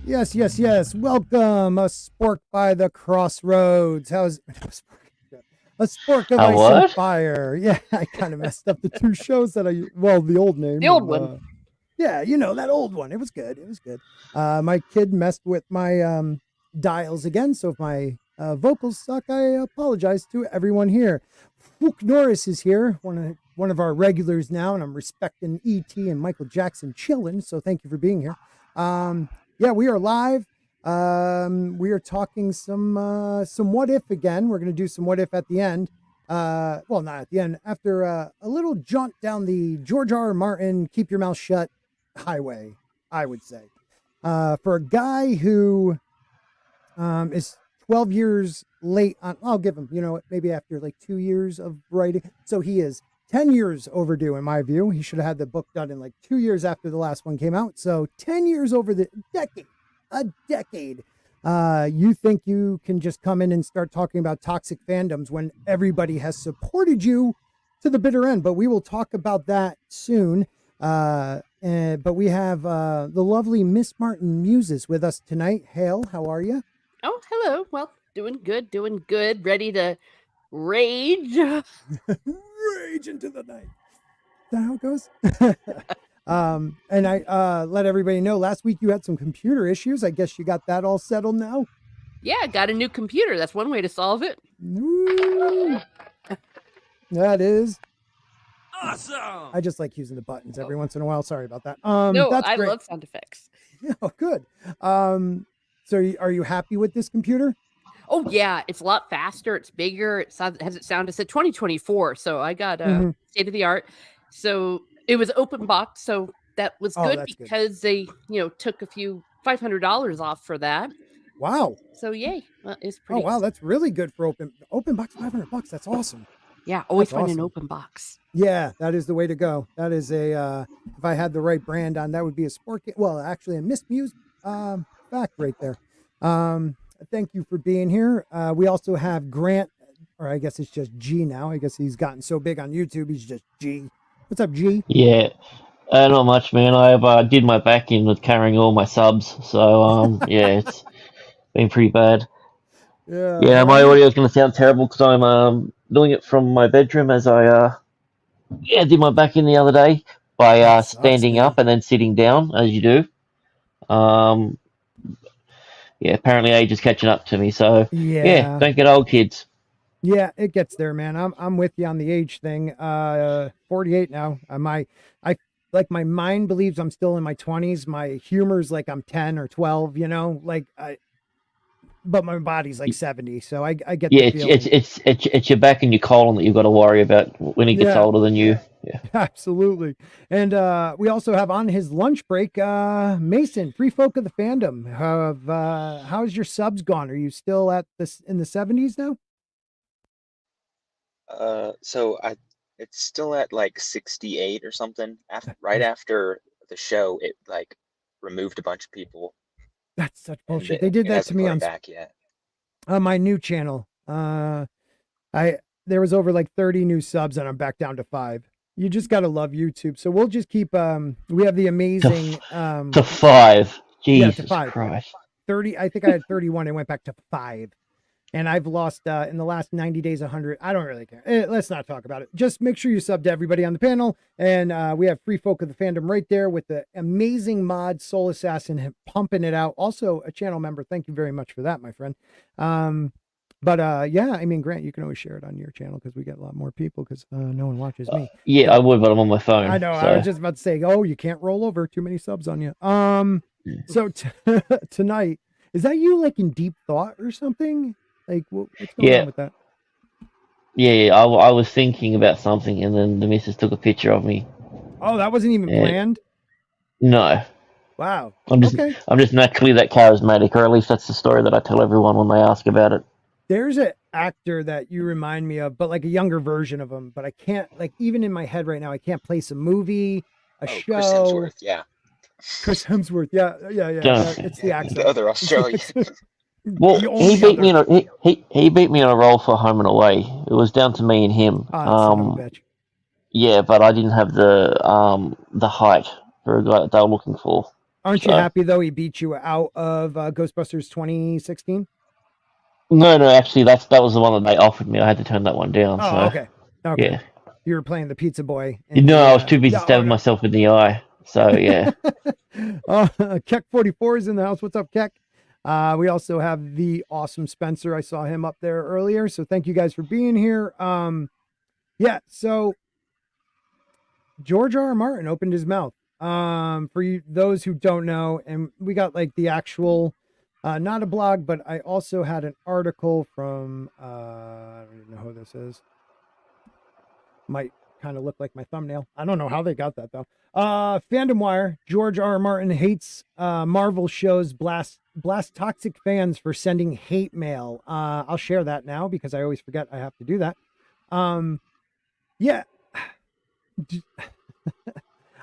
Yes, yes, yes. Welcome, a Spork by the crossroads. How's a Spork of A ice and what? fire? Yeah, I kind of messed up the two shows that the old The name old of one. yeah, that old one. It was good. It was good. My kid messed with my dials again, so if my vocals suck, I apologize to everyone here. Fook Norris is here, one of our regulars now, and I'm respecting E.T. and Michael Jackson chilling. So thank you for being here. Yeah, we are live. We are talking some what if again. We're going to do some what if at the end. Well, not at the end. After a little jaunt down the George R. R. Martin "Keep Your Mouth Shut" highway, I would say, for a guy who is 12 years late on. I'll give him, maybe after like 2 years of writing. So he is 10 years overdue, in my view. He should have had the book done in like 2 years after the last one came out. So 10 years over the decade, a decade. You think you can just come in and start talking about toxic fandoms when everybody has supported you to the bitter end. But we will talk about that soon. But we have the lovely Miss Martin Muses with us tonight. Hail, how are you? Oh, hello. Well, doing good, doing good. Ready to rage. Rage into the night. Is that how it goes? And I let everybody know last week you had some computer issues. I guess you got that all settled now. Yeah, got a new computer. That's one way to solve it. Woo. That is awesome. I just like using the buttons every once in a while. Sorry about that. No, that's I great. love sound effects. Oh, good. So are you happy with this computer? Oh yeah, it's a lot faster. It's bigger. It has its sound. It's a 2024, so I got state of the art. So it was open box, so that was good because they, took a few $500 off for that. Wow. So yay, it's pretty. Oh wow, that's really good for open box. $500. That's awesome. Yeah, always find an open box. Yeah, that is the way to go. That is if I had the right brand on, that would be a Spork. Well, actually, a Miss Muse fact right there. Thank you for being here. We also have Grant, or I guess it's just G now. I guess he's gotten so big on YouTube, he's just G. What's up, G? Yeah, not much, man. I did my back in with carrying all my subs, so yeah, it's been pretty bad. Yeah, my audio is going to sound terrible because I'm doing it from my bedroom as I did my back in the other day by standing up and then sitting down as you do. Yeah, apparently age is catching up to me, so yeah, don't get old, kids. Yeah, it gets there, man. I'm with you on the age thing. 48 now. My mind believes I'm still in my 20s. My humor's like I'm 10 or 12, but my body's like 70, so I get the feeling. It's your back and your colon that you've got to worry about when he gets older than you. Yeah, absolutely. And we also have on his lunch break, Mason, Free Folk of the Fandom. How's your subs gone? Are you still at this in the 70s now? So it's still at like 68 or something. Right after the show, it like removed a bunch of people. That's such bullshit. They did that to me on my new channel. There was over like 30 new subs and I'm back down to 5. You just got to love YouTube. So we'll just keep, we have the amazing, to 5. Jesus to 5. Christ. 30. I think I had 31 and went back to 5. And I've lost in the last 90 days 100. I don't really care. Let's not talk about it. Just make sure you sub to everybody on the panel. And we have Free Folk of the Fandom right there with the amazing mod Soul Assassin pumping it out. Also a channel member. Thank you very much for that, my friend. But yeah, I mean, Grant, you can always share it on your channel because we get a lot more people because no one watches me. Yeah, I would, but I'm on my phone. I know. So. I was just about to say, you can't roll over. Too many subs on you. So tonight, is that you like in deep thought or something? Like, what's going on with that? Yeah, I was thinking about something, and then the missus took a picture of me. Oh, that wasn't even planned? No. Wow. I'm just naturally that charismatic, or at least that's the story that I tell everyone when they ask about it. There's an actor that you remind me of, but like a younger version of him. But I can't, like, even in my head right now, I can't place a movie, show. Chris Hemsworth, yeah. Chris Hemsworth, yeah. It's the accent. The other Australian. Well, he beat me in a role for Home and Away. It was down to me and him. Yeah, but I didn't have the height for a guy that they were looking for. Aren't you happy though he beat you out of Ghostbusters 2016? No, actually, that was the one that they offered me. I had to turn that one down. Oh, So, okay. yeah. You were playing the pizza boy. I was too busy stabbing myself in the eye. So, yeah. Keck 44 is in the house. What's up, Keck? We also have the awesome Spencer. I saw him up there earlier. So thank you guys for being here. Yeah, so George R. R. Martin opened his mouth. For you, those who don't know, and we got like the actual, not a blog, but I also had an article from, I don't even know who this is. Might kind of look like my thumbnail. I don't know how they got that though. Fandom Wire, George R. R. Martin hates Marvel shows, blast toxic fans for sending hate mail. I'll share that now because I always forget I have to do that. Yeah.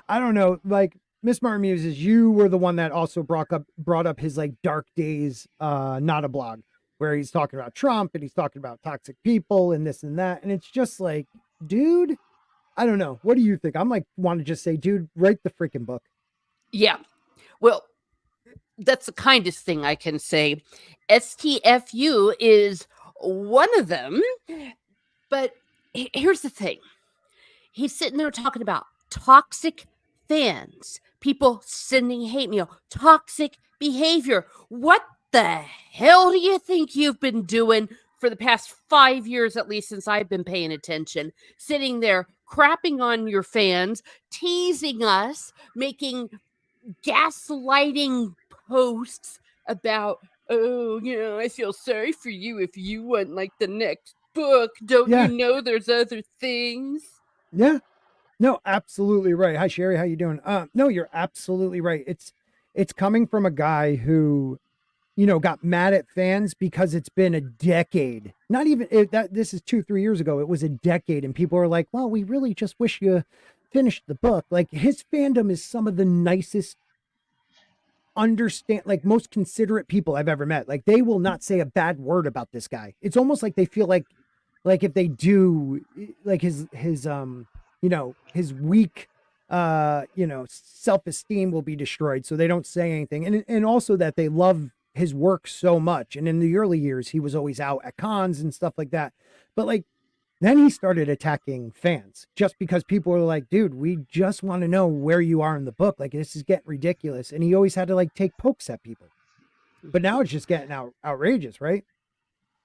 I don't know, like Miss Martin Muses, you were the one that also brought up his like dark days, not a blog, where he's talking about Trump and he's talking about toxic people and this and that. And it's just like, dude, I don't know. What do you think? I'm like, want to just say, dude, write the freaking book. Yeah. Well, that's the kindest thing I can say. STFU is one of them. But here's the thing. He's sitting there talking about toxic fans, people sending hate mail, toxic behavior. What the hell do you think you've been doing for the past 5 years, at least since I've been paying attention? Sitting there crapping on your fans, teasing us, making gaslighting posts about, oh, I feel sorry for you if you want like the next book. Don't you know there's other things? Yeah. No, absolutely right. Hi, Sherry. How you doing? No, you're absolutely right. It's coming from a guy who, got mad at fans because it's been a decade. Not even this is 2-3 years ago. It was a decade. And people are like, well, we really just wish you finished the book. Like his fandom is some of the nicest, most considerate people I've ever met. Like they will not say a bad word about this guy. It's almost like they feel like if they do, like his his weak, self-esteem will be destroyed. So they don't say anything. And also that they love his work so much. And in the early years, he was always out at cons and stuff like that. But like, then he started attacking fans just because people were like, dude, we just want to know where you are in the book. Like, this is getting ridiculous. And he always had to like take pokes at people. But now it's just getting outrageous, right?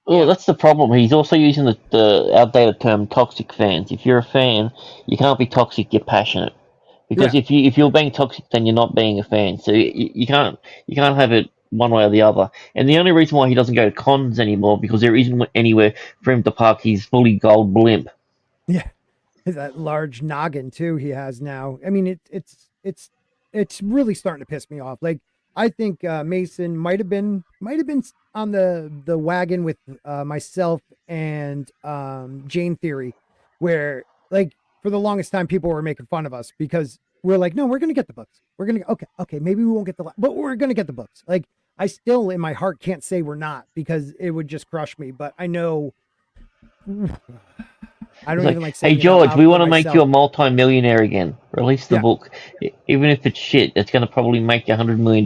Well, that's the problem. He's also using the outdated term toxic fans. If you're a fan, you can't be toxic, you're passionate. Because if you're being toxic, then you're not being a fan. So you can't have it one way or the other. And the only reason why he doesn't go to cons anymore because there isn't anywhere for him to park his fully gold blimp. Yeah, that large noggin too he has now. I mean, it's really starting to piss me off. Like I think Mason might have been on the wagon with myself and Jane Theory, where like for the longest time people were making fun of us because we're like, no, we're gonna get the books. We're gonna okay, maybe we won't get but we're gonna get the books. Like I still in my heart can't say we're not because it would just crush me. But I know I don't even like saying, hey George, we want to make you a multi-millionaire again. Release the book, even if it's shit. It's going to probably make you $100 million.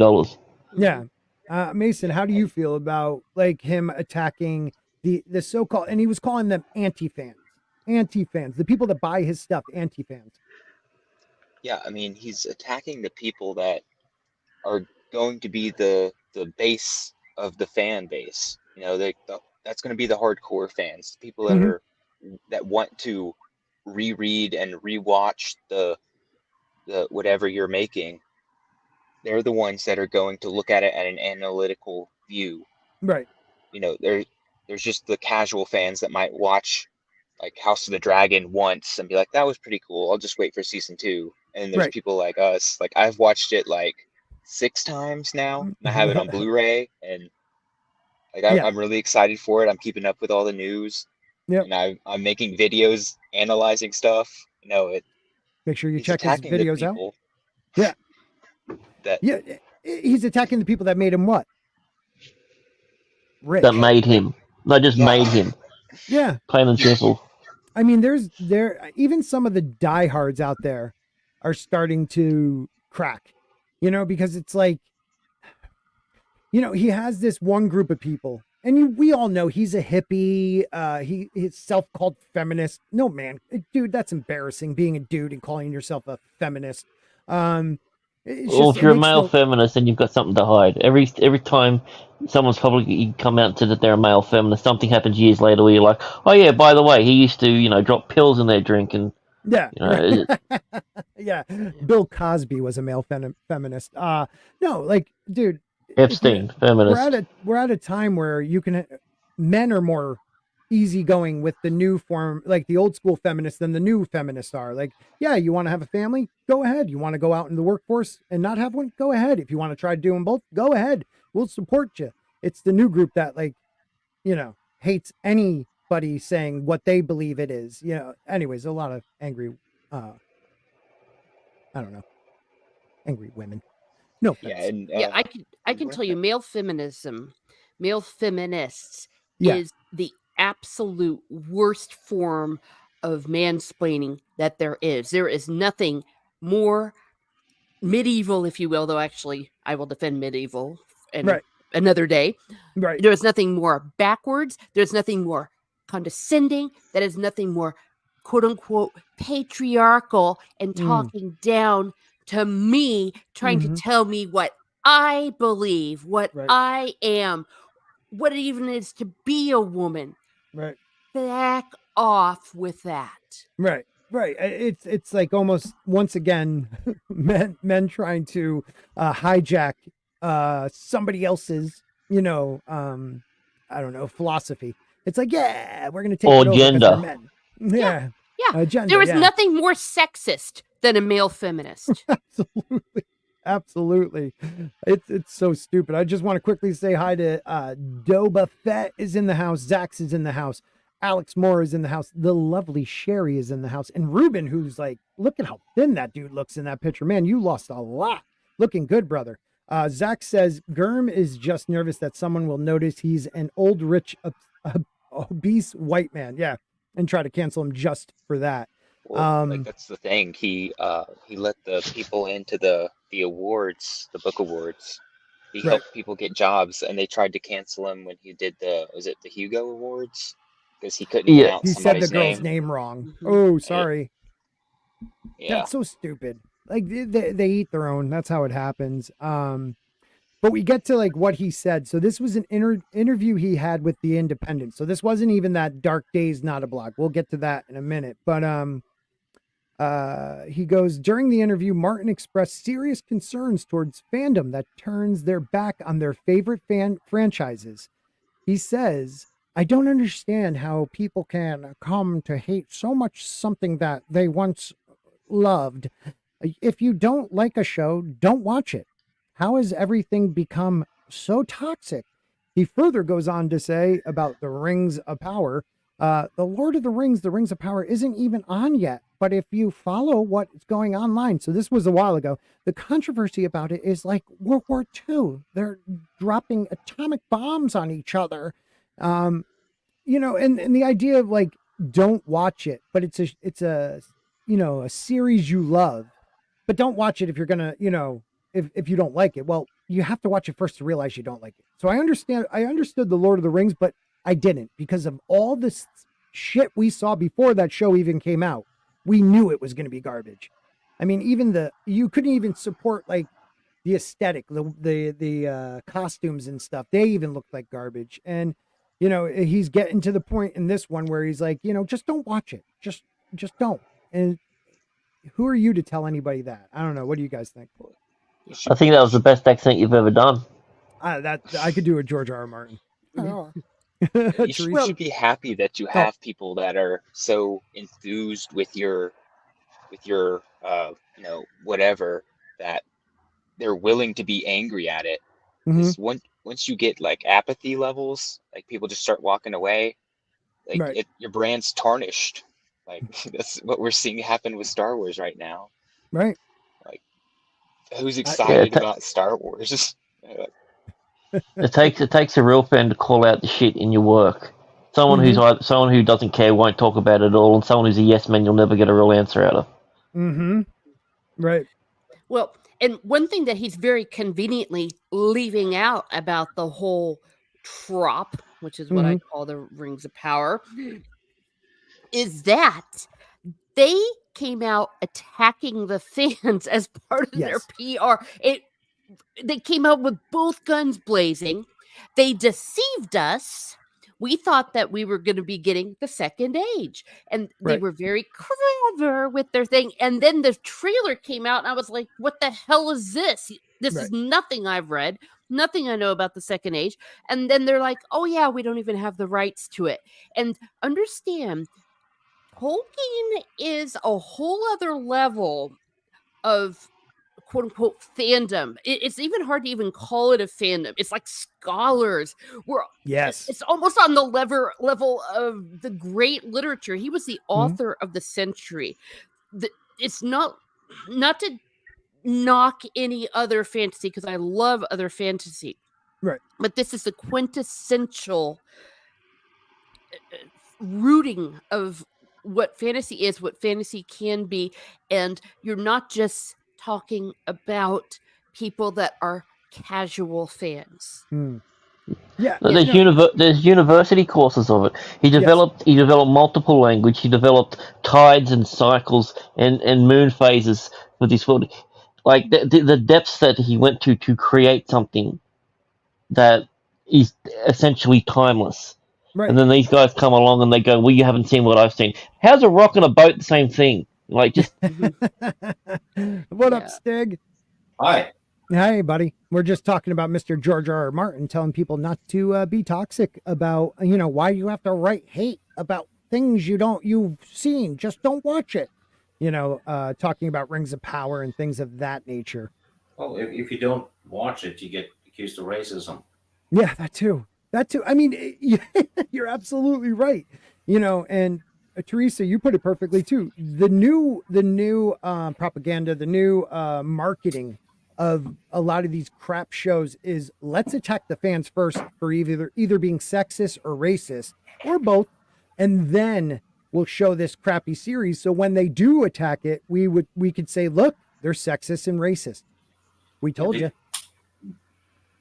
Yeah, Mason, how do you feel about like him attacking the so-called, and he was calling them anti-fans, the people that buy his stuff, anti-fans? Yeah, I mean, he's attacking the people that are going to be the base of the fan base. That's going to be the hardcore fans, people that are that want to reread and rewatch the whatever you're making. They're the ones that are going to look at it at an analytical view. Right. There's just the casual fans that might watch like House of the Dragon once and be like, that was pretty cool. I'll just wait for season 2. And there's people like us. Like I've watched it like 6 times now. And I have it on Blu-ray and like I'm really excited for it. I'm keeping up with all the news. Yeah. And I'm making videos analyzing stuff. Make sure you check his videos out. Yeah. He's attacking the people that made him what? Rich. That made him. They just made him. Yeah. Plain and simple. I mean, even some of the diehards out there are starting to crack. because it's like, he has this one group of people, and we all know he's a hippie. He's self-called feminist. No, man, dude, that's embarrassing, being a dude and calling yourself a feminist. If you're a male feminist, then you've got something to hide. Every time someone's probably come out and said that they're a male feminist, something happens years later where you're like, oh yeah, by the way, he used to, drop pills in their drink and. Yeah. Yeah. Bill Cosby was a male feminist. No, like, dude. Epstein, feminist. We're at a time where men are more easygoing with the new form, like the old school feminists than the new feminists are. Like, yeah, you want to have a family? Go ahead. You want to go out in the workforce and not have one? Go ahead. If you want to try doing both, go ahead. We'll support you. It's the new group that, like, hates anybody saying what they believe it is. Anyways, a lot of angry, I don't know, angry women. No offense. Yeah, I can tell you, male feminists is the absolute worst form of mansplaining that there is. There is nothing more medieval, if you will, though actually I will defend medieval another day. Right. There is nothing more backwards. There's nothing more condescending. That is nothing more quote unquote patriarchal and talking down to me, trying to tell me what I believe, what I am, what it even is to be a woman. Right. Back off with that. Right. It's like almost once again men trying to hijack somebody else's, I don't know, philosophy. It's like, yeah, we're gonna take it over because we're men. Yeah. There is nothing more sexist than a male feminist. Absolutely. It's so stupid. I just want to quickly say hi to Doba Fett is in the house. Zax is in the house. Alex Moore is in the house. The lovely Sherry is in the house. And Ruben, who's like, look at how thin that dude looks in that picture. Man, you lost a lot. Looking good, brother. Zach says, Germ is just nervous that someone will notice he's an old, rich, obese white man. Yeah. And try to cancel him just for that. Well, like that's the thing. He let the people into the awards, the book awards. He helped people get jobs, and they tried to cancel him when he did the Hugo Awards because he couldn't pronounce somebody's name. He said the girl's name wrong. Oh, sorry. Yeah, that's so stupid. Like they eat their own. That's how it happens. But we get to like what he said. So this was an interview he had with The Independent. So this wasn't even that Dark Days Not a Blog. We'll get to that in a minute. But he goes, during the interview, Martin expressed serious concerns towards fandom that turns their back on their favorite franchises. He says, I don't understand how people can come to hate so much something that they once loved. If you don't like a show, don't watch it. How has everything become so toxic? He further goes on to say about the Rings of Power, the Lord of the Rings of Power isn't even on yet. But if you follow what's going online, so this was a while ago, the controversy about it is like World War II. They're dropping atomic bombs on each other. And the idea of like, don't watch it, but it's a series you love, but don't watch it if you're going to, if you don't like it. Well, you have to watch it first to realize you don't like it. So I understood the Lord of the Rings, but I didn't because of all this shit we saw before that show even came out. We knew it was going to be garbage. I mean, even you couldn't even support like the aesthetic, the costumes and stuff. They even looked like garbage. And, he's getting to the point in this one where he's like, just don't watch it. Just don't. And who are you to tell anybody that? I don't know. What do you guys think? I think that was the best accent you've ever done. That I could do a George R. R. Martin. You should be happy that you have people that are so enthused with your whatever that they're willing to be angry at it. Because once you get like apathy levels, like people just start walking away, like your brand's tarnished. Like that's what we're seeing happen with Star Wars right now. Right. Like who's excited about Star Wars? It takes a real fan to call out the shit in your work. Someone who doesn't care won't talk about it at all, and someone who's a yes man you'll never get a real answer out of. Right. Well, And one thing that he's very conveniently leaving out about the whole trop, which is what I call the Rings of Power, is that they came out attacking the fans as part of their PR. They came out with both guns blazing. They deceived us. We thought that we were going to be getting the second age, and they were very clever with their thing. And then the trailer came out, and I was like, what the hell is this? This is nothing I've read, nothing I know about the second age. And then they're like, oh yeah, we don't even have the rights to it. And understand, Tolkien is a whole other level of quote unquote fandom. It's even hard to even call it a fandom. It's like scholars. It's almost on the level of the great literature. He was the author of the century. It's not to knock any other fantasy, because I love other fantasy. Right. But this is the quintessential rooting of what fantasy is, what fantasy can be, and you're not just talking about people that are casual fans. Yeah, there's university courses of it. He developed multiple language. He developed tides and cycles and moon phases for this world. Like the depths that he went to create something that is essentially timeless. Right. And then these guys come along and they go, well, you haven't seen what I've seen. How's a rock and a boat the same thing? Like, just... What up, Stig? Hi. Hey, buddy. We're just talking about Mr. George R.R. Martin telling people not to be toxic about, why you have to write hate about things you've seen. Just don't watch it. Talking about Rings of Power and things of that nature. Well, if you don't watch it, you get accused of racism. Yeah, that too. I mean, you're absolutely right. And Teresa, you put it perfectly too. The new propaganda, the new marketing of a lot of these crap shows is let's attack the fans first for either being sexist or racist or both, and then we'll show this crappy series. So when they do attack it, we could say, look, they're sexist and racist. We told you.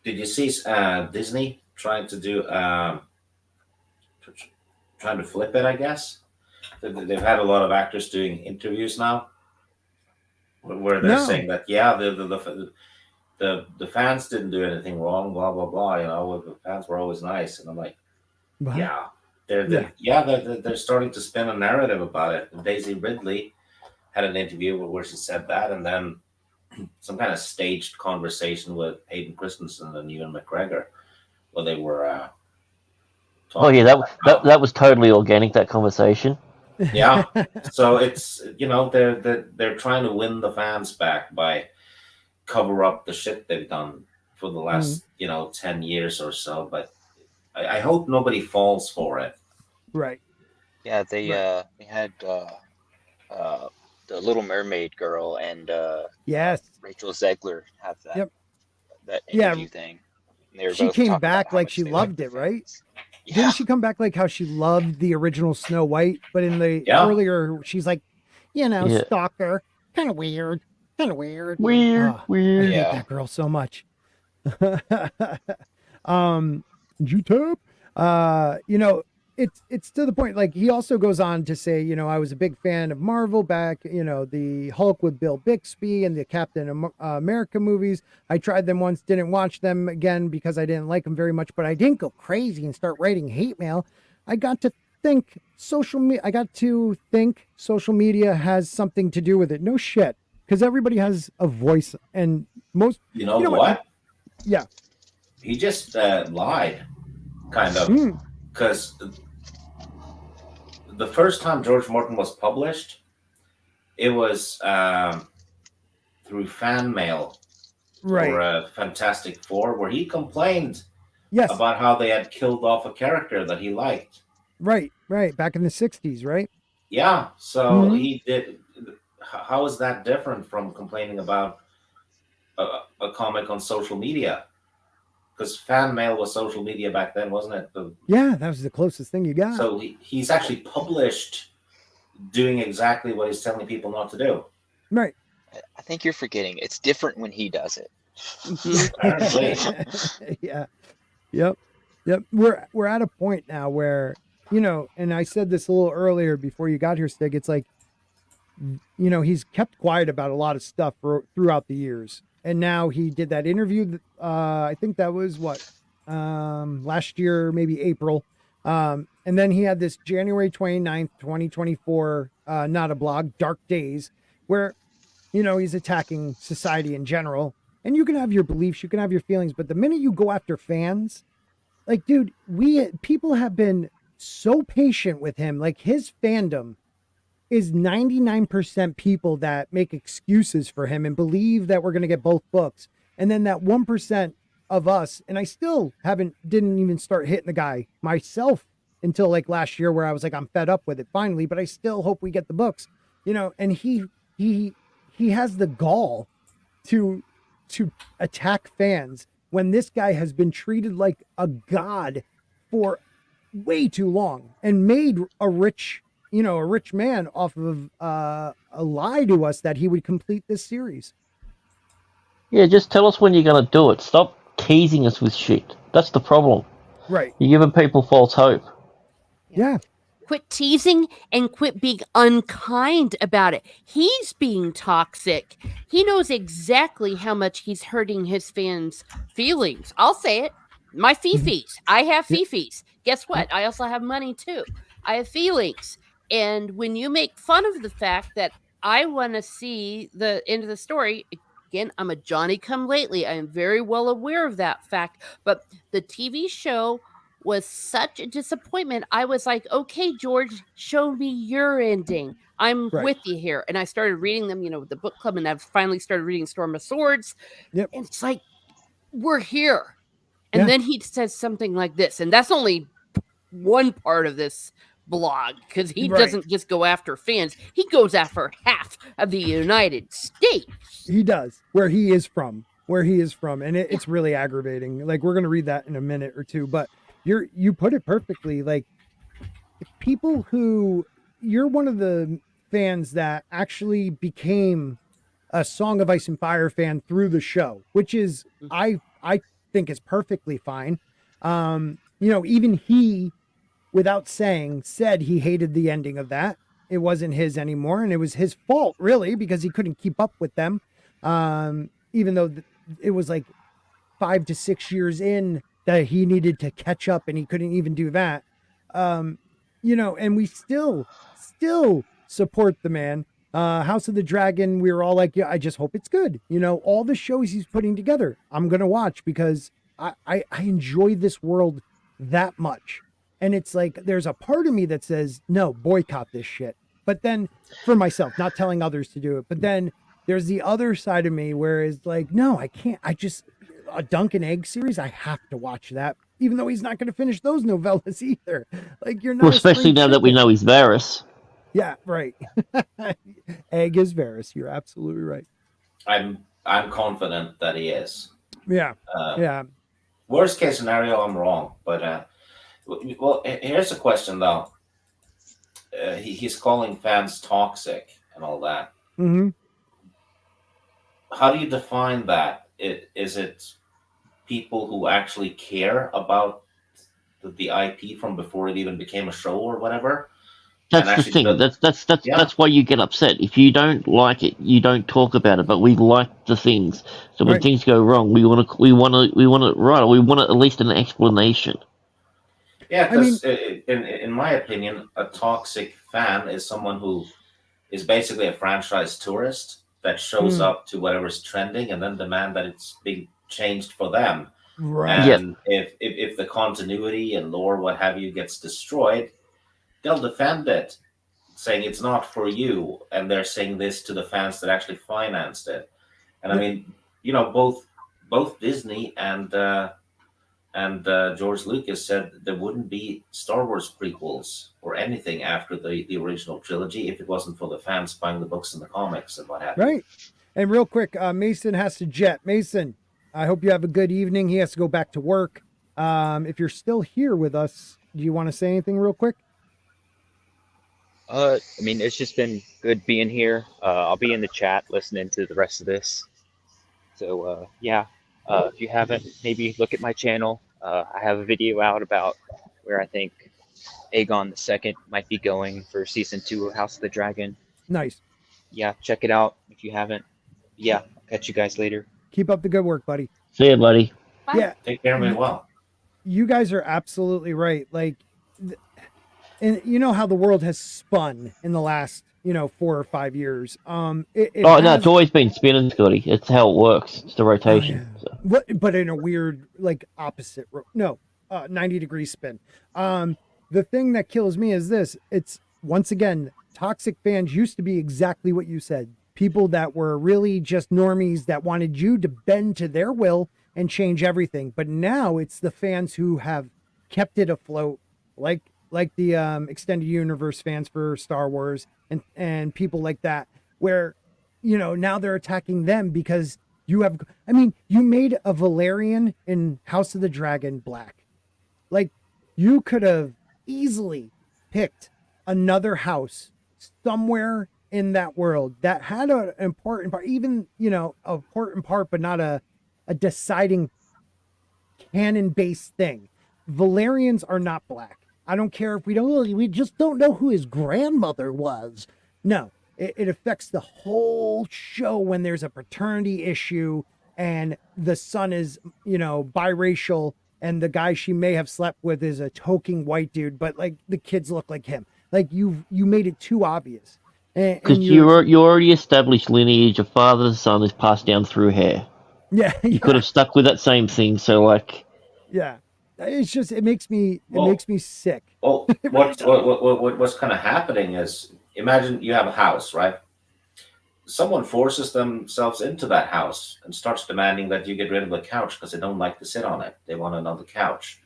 Did you see Disney trying to do trying to flip it? I guess they've had a lot of actors doing interviews now where they're saying that the fans didn't do anything wrong, blah blah blah. The fans were always nice, and I'm like, what? They're starting to spin a narrative about it. And Daisy Ridley had an interview where she said that, and then some kind of staged conversation with Hayden Christensen and Ewan McGregor, where they were. That was totally organic, that conversation. Yeah, so it's they're trying to win the fans back by cover up the shit they've done for the last 10 years or so. But I hope nobody falls for it. Right. Yeah, they had the Little Mermaid girl and Rachel Zegler have that interview thing. And they were she both came back like she loved it, right? Yeah. Didn't she come back like how she loved the original Snow White, but in the earlier, she's like, stalker, kind of weird. Weird. I hate that girl so much. YouTube, it's to the point. Like he also goes on to say, I was a big fan of Marvel back, the Hulk with Bill Bixby and the Captain America movies. I tried them once, didn't watch them again because I didn't like them very much, but I didn't go crazy and start writing hate mail. I got to think social media has something to do with it. No shit. Because everybody has a voice, and most... You know what? Yeah. He just lied, kind of. Because the first time George Martin was published, it was through fan mail for Fantastic Four, where he complained about how they had killed off a character that he liked. Right. Back in the 60s, right? Yeah. So he did... How is that different from complaining about a comic on social media? Because fan mail was social media back then, wasn't it? That was the closest thing you got. So he's actually published doing exactly what he's telling people not to do. Right. I think you're forgetting. It's different when he does it. Yeah. Yep. Yep. We're at a point now where, and I said this a little earlier before you got here, Stig. It's like, he's kept quiet about a lot of stuff throughout the years. And now he did that interview. I think that was last year, maybe April. And then he had this January 29th, 2024, not a blog, Dark Days, where, he's attacking society in general. And you can have your beliefs, you can have your feelings, but the minute you go after fans, like, dude, people have been so patient with him. Like, his fandom is 99% people that make excuses for him and believe that we're going to get both books. And then that 1% of us, and I still didn't even start hitting the guy myself until like last year, where I was like, I'm fed up with it finally, but I still hope we get the books, and he has the gall to attack fans when this guy has been treated like a god for way too long and made a rich man off of a lie to us that he would complete this series. Yeah, just tell us when you're going to do it. Stop teasing us with shit. That's the problem. Right. You're giving people false hope. Yeah. Quit teasing and quit being unkind about it. He's being toxic. He knows exactly how much he's hurting his fans' feelings. I'll say it. My fifis. I have fifis. Guess what? I also have money too. I have feelings. And when you make fun of the fact that I want to see the end of the story, again, I'm a Johnny come lately. I am very well aware of that fact. But the TV show was such a disappointment. I was like, okay, George, show me your ending. I'm with you here. And I started reading them, the book club, and I've finally started reading Storm of Swords. Yep. And it's like, we're here. And then he says something like this. And that's only one part of this blog, because he doesn't just go after fans. He goes after half of the United States. He does, where he is from. And it's really aggravating. Like, we're going to read that in a minute or two, but you put it perfectly. Like, people you're one of the fans that actually became a Song of Ice and Fire fan through the show, which is, I think is perfectly fine. Even he, without saying, said he hated the ending of that. It wasn't his anymore, and it was his fault, really, because he couldn't keep up with them. Even though it was like 5 to 6 years in that he needed to catch up, and he couldn't even do that. And we still support the man. House of the Dragon, we were all like, yeah, I just hope it's good. All the shows he's putting together, I'm going to watch, because I enjoy this world that much. And it's like, there's a part of me that says, no, boycott this shit. But then, for myself, not telling others to do it. But then there's the other side of me where it's like, no, I can't. A Dunk and Egg series, I have to watch that, even though he's not going to finish those novellas either. Like, you're not. Well, especially now that we know he's Varys. Yeah, right. Egg is Varys. You're absolutely right. I'm confident that he is. Yeah. Yeah. Worst case scenario, I'm wrong. But well, here's a question though. He's calling fans toxic and all that. Mm-hmm. How do you define that? Is it people who actually care about the IP from before it even became a show or whatever? That's the thing. That's why you get upset. If you don't like it, you don't talk about it. But we like the things. So when things go wrong, we want it right. Or we want at least an explanation. Yeah, because in my opinion, a toxic fan is someone who is basically a franchise tourist that shows up to whatever's trending and then demand that it's being changed for them. Right. And if the continuity and lore, what have you, gets destroyed, they'll defend it, saying it's not for you. And they're saying this to the fans that actually financed it. And I mean, both Disney and George Lucas said there wouldn't be Star Wars prequels or anything after the original trilogy if it wasn't for the fans buying the books and the comics and what have you. Right. And real quick, Mason has to jet. Mason, I hope you have a good evening. He has to go back to work. If you're still here with us, do you want to say anything real quick? I mean, it's just been good being here. I'll be in the chat listening to the rest of this. So, yeah, if you haven't, maybe look at my channel. I have a video out about where I think Aegon the Second might be going for season 2 of House of the Dragon. Nice. Yeah, check it out if you haven't. Yeah, I'll catch you guys later. Keep up the good work, buddy. See ya, buddy. Bye. Yeah. Take care of me well. You guys are absolutely right. Like, and you know how the world has spun in the last, 4 or 5 years. No, it's always been spinning, Scotty. It's how it works. It's the rotation. Oh, yeah. But in a weird, like, opposite. 90-degree spin. The thing that kills me is this. It's, once again, toxic fans used to be exactly what you said. People that were really just normies that wanted you to bend to their will and change everything. But now it's the fans who have kept it afloat, like the extended universe fans for Star Wars and people like that, where, now they're attacking them because you made a Valerian in House of the Dragon black. Like, you could have easily picked another house somewhere in that world that had an important part, even, an important part, but not a deciding canon-based thing. Valerians are not black. I don't care if we just don't know who his grandmother was. No, it affects the whole show when there's a paternity issue and the son is, biracial and the guy she may have slept with is a toking white dude, but like the kids look like him. Like you made it too obvious. Because you already established lineage of father to son is passed down through hair. Yeah. You could have stuck with that same thing, so like. Yeah. It's just, it makes me sick. Well, what's kind of happening is, imagine you have a house, right? Someone forces themselves into that house and starts demanding that you get rid of the couch because they don't like to sit on it. They want another couch.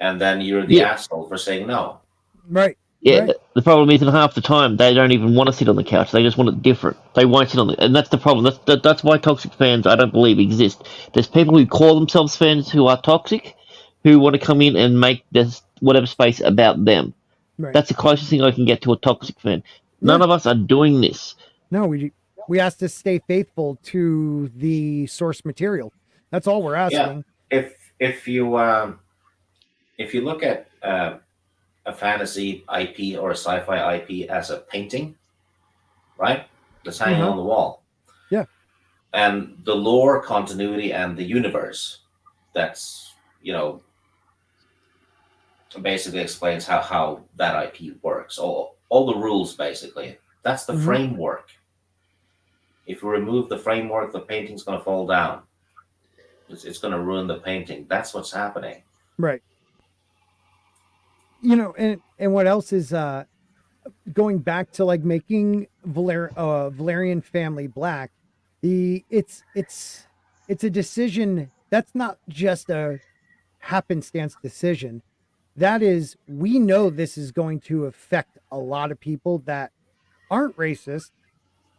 And then you're the asshole for saying no. Right. Yeah, right. The problem is, in half the time, they don't even want to sit on the couch. They just want it different. They won't sit on it, and that's the problem. That's why toxic fans, I don't believe, exist. There's people who call themselves fans who are toxic, who want to come in and make this whatever space about them. Right. That's the closest thing I can get to a toxic fan. None of us are doing this. No, we ask to stay faithful to the source material. That's all we're asking. Yeah. If you look at a fantasy IP or a sci-fi IP as a painting, right? That's hanging on the wall. Yeah. And the lore, continuity, and the universe, that's, basically explains how that IP works. All the rules, basically. That's the framework. If you remove the framework, the painting's going to fall down. It's going to ruin the painting. That's what's happening. Right. And what else is going back to like making Valerian family black? It's a decision that's not just a happenstance decision. That is, we know this is going to affect a lot of people that aren't racist,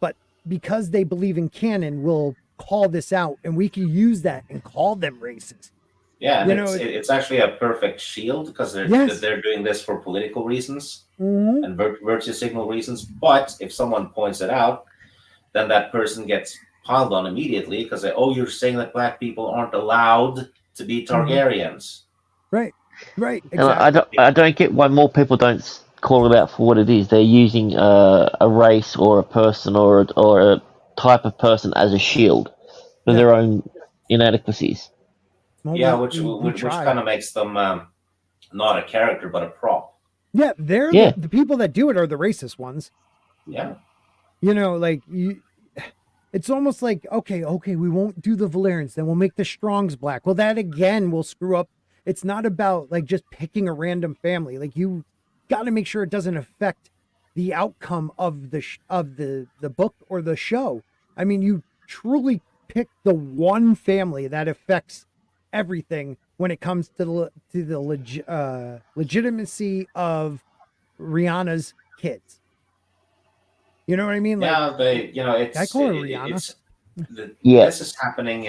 but because they believe in canon, will call this out, and we can use that and call them racist. Yeah, and it's actually a perfect shield because they're doing this for political reasons and virtue signal reasons. But if someone points it out, then that person gets piled on immediately because you're saying that black people aren't allowed to be Targaryens. Right. Exactly. And I don't get why more people don't call it out for what it is. They're using a race or a person or a type of person as a shield for their own inadequacies. Well, which kind of makes them not a character but a prop. Yeah, they're the people that do it are the racist ones. Yeah. It's almost like, okay, we won't do the Valerians, then we'll make the Strongs black. Well, that again will screw up. It's not about like just picking a random family. Like, you got to make sure it doesn't affect the outcome of the book or the show. I mean, you truly pick the one family that affects everything when it comes to the legitimacy of Rihanna's kids. You know what I mean? Like, it's. I call her Rihanna. This is happening.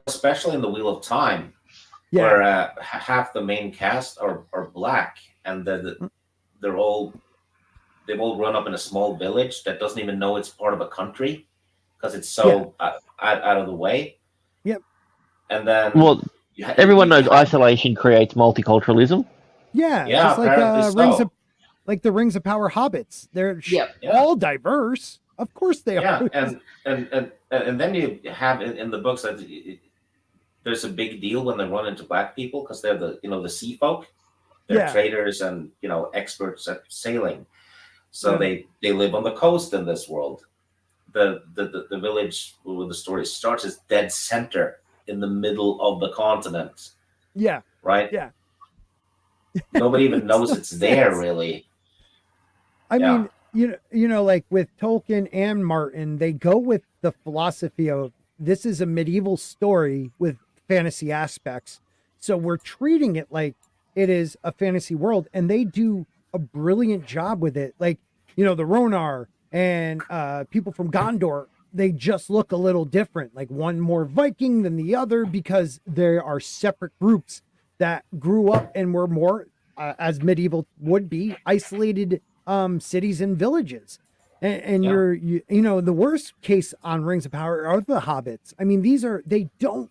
Especially in the Wheel of Time, where half the main cast are black, and they're all they've all grown up in a small village that doesn't even know it's part of a country because it's so out of the way. Yep. And then everyone knows isolation creates multiculturalism. Yeah, just like so. the Rings of Power hobbits. They're all diverse. Of course they are. and then you have in the books that there's a big deal when they run into black people because they're the sea folk. They're traders and experts at sailing. So they live on the coast in this world. The village where the story starts is dead center in the middle of the continent. Yeah. Right? Yeah. Nobody even knows it's there, really. I mean, like with Tolkien and Martin, they go with the philosophy of this is a medieval story with fantasy aspects. So we're treating it like it is a fantasy world, and they do a brilliant job with it. Like, the Ronar and people from Gondor, they just look a little different. Like one more Viking than the other because there are separate groups that grew up and were more, as medieval would be, isolated cities and villages. And the worst case on Rings of Power are the hobbits. I mean, they don't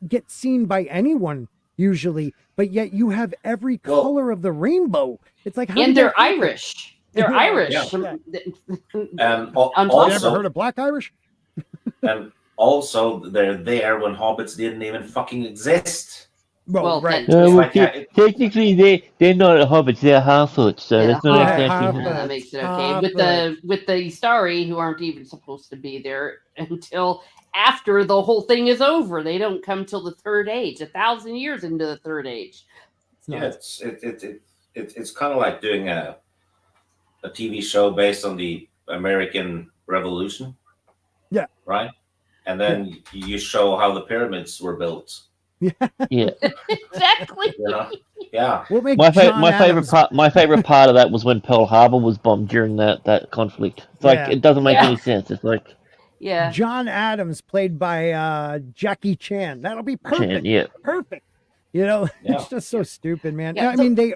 get seen by anyone usually, but yet you have every color of the rainbow. It's like, and they're Irish. They're Irish. Yeah. And also, you ever heard of Black Irish? And also, they're there when hobbits didn't even fucking exist. Well, right. Technically, they're not hobbits; they're Harfoots. So that's not exactly. That makes it okay. With the Istari, who aren't even supposed to be there until after the whole thing is over. They don't come till the Third Age, 1,000 years into the Third Age. It's kind of like doing a TV show based on the American Revolution. Yeah. Right. And then you show how the pyramids were built. Yeah. Exactly. Yeah. My favorite part of that was when Pearl Harbor was bombed during that conflict. It's like it doesn't make any sense. It's like John Adams played by Jackie Chan. That'll be perfect. Perfect. It's just so stupid, man. I mean,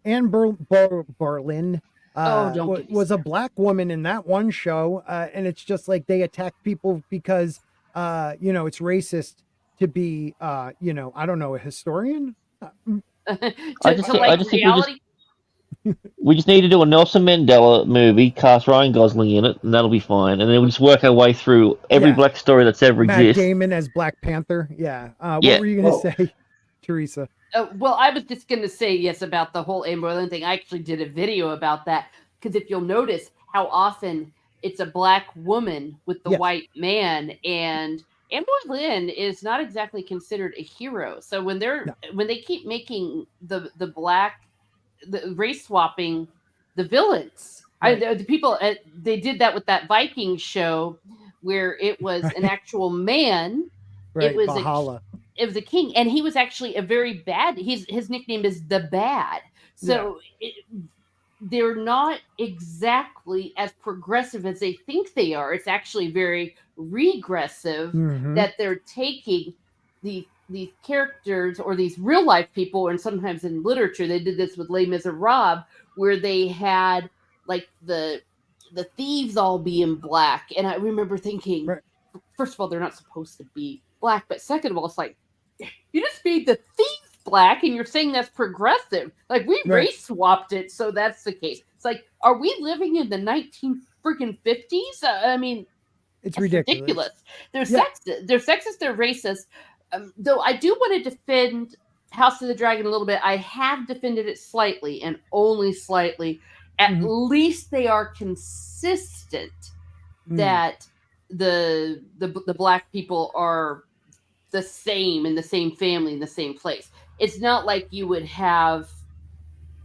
Anne Boleyn was a black woman in that one show, and it's just like they attack people because it's racist to be I don't know, a historian. I just think we just need to do a Nelson Mandela movie, cast Ryan Gosling in it, and that'll be fine. And then we'll just work our way through every black story that's ever existed. Matt Damon as Black Panther. What were you going to say, Teresa? Well, I was just going to say, yes, about the whole Anne Boleyn thing. I actually did a video about that because if you'll notice how often it's a black woman with the white man, and Anne Boleyn is not exactly considered a hero. So when they keep making the race swapping the villains, the people they did that with that Viking show where it was an actual man. Right, it was Valhalla. It was a king, and he was actually a very bad. His nickname is the Bad. So they're not exactly as progressive as they think they are. It's actually very regressive that they're taking these characters or these real life people, and sometimes in literature they did this with Les Miserables, where they had like the thieves all being black, and I remember thinking, first of all, they're not supposed to be black, but second of all, it's like you just made the thieves black, and you're saying that's progressive. Like we race swapped it, so that's the case. It's like, are we living in the 1950s? I mean, it's ridiculous. They're sexist. They're sexist. They're racist. Though I do want to defend House of the Dragon a little bit. I have defended it slightly and only slightly. At least they are consistent that the black people are the same in the same family in the same place. It's not like you would have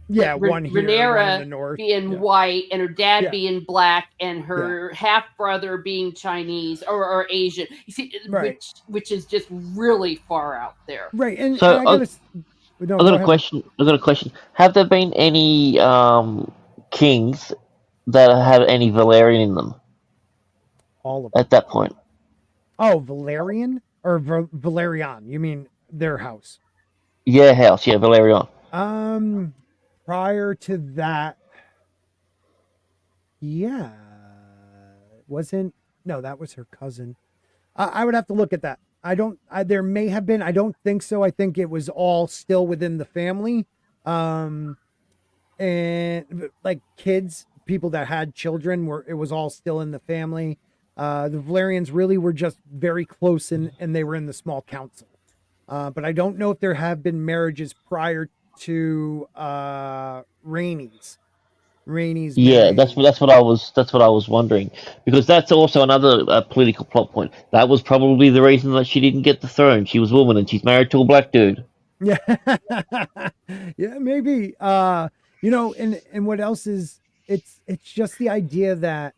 one here, Rhaenyra one in the north being white and her dad being black and her half brother being Chinese or Asian. You see, which is just really far out there. Right. And so I got a question. Have there been any kings that have any Valerian in them? All of them. At that point. Oh, Valerian or Valerian? You mean their house? Yeah, house. Yeah, Valerian. Prior to that, Yeah. No, that was her cousin. I would have to look at that. There may have been, I don't think so. I think it was all still within the family. And like kids, people that had children it was all still in the family. The Valerians really were just very close and they were in the small council. But I don't know if there have been marriages prior to Rainey's Yeah, marrying. that's what I was wondering, because that's also another political plot point. That was probably the reason that she didn't get the throne. She was a woman and she's married to a black dude. Yeah. Yeah, maybe. And what else is it's just the idea that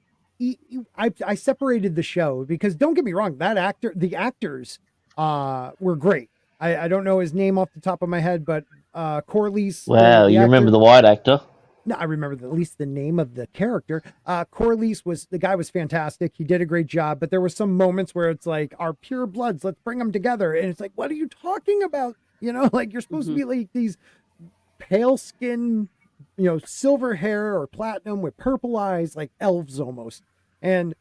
I separated the show because don't get me wrong, the actors were great. I don't know his name off the top of my head, but Corliss, Wow, the you remember actor. the white actor? No, I remember at least the name of the character. Corliss the guy was fantastic. He did a great job, but there were some moments where it's like our pure bloods, let's bring them together. And it's like, what are you talking about? Like you're supposed to be like these pale skin, silver hair or platinum with purple eyes, like elves almost. And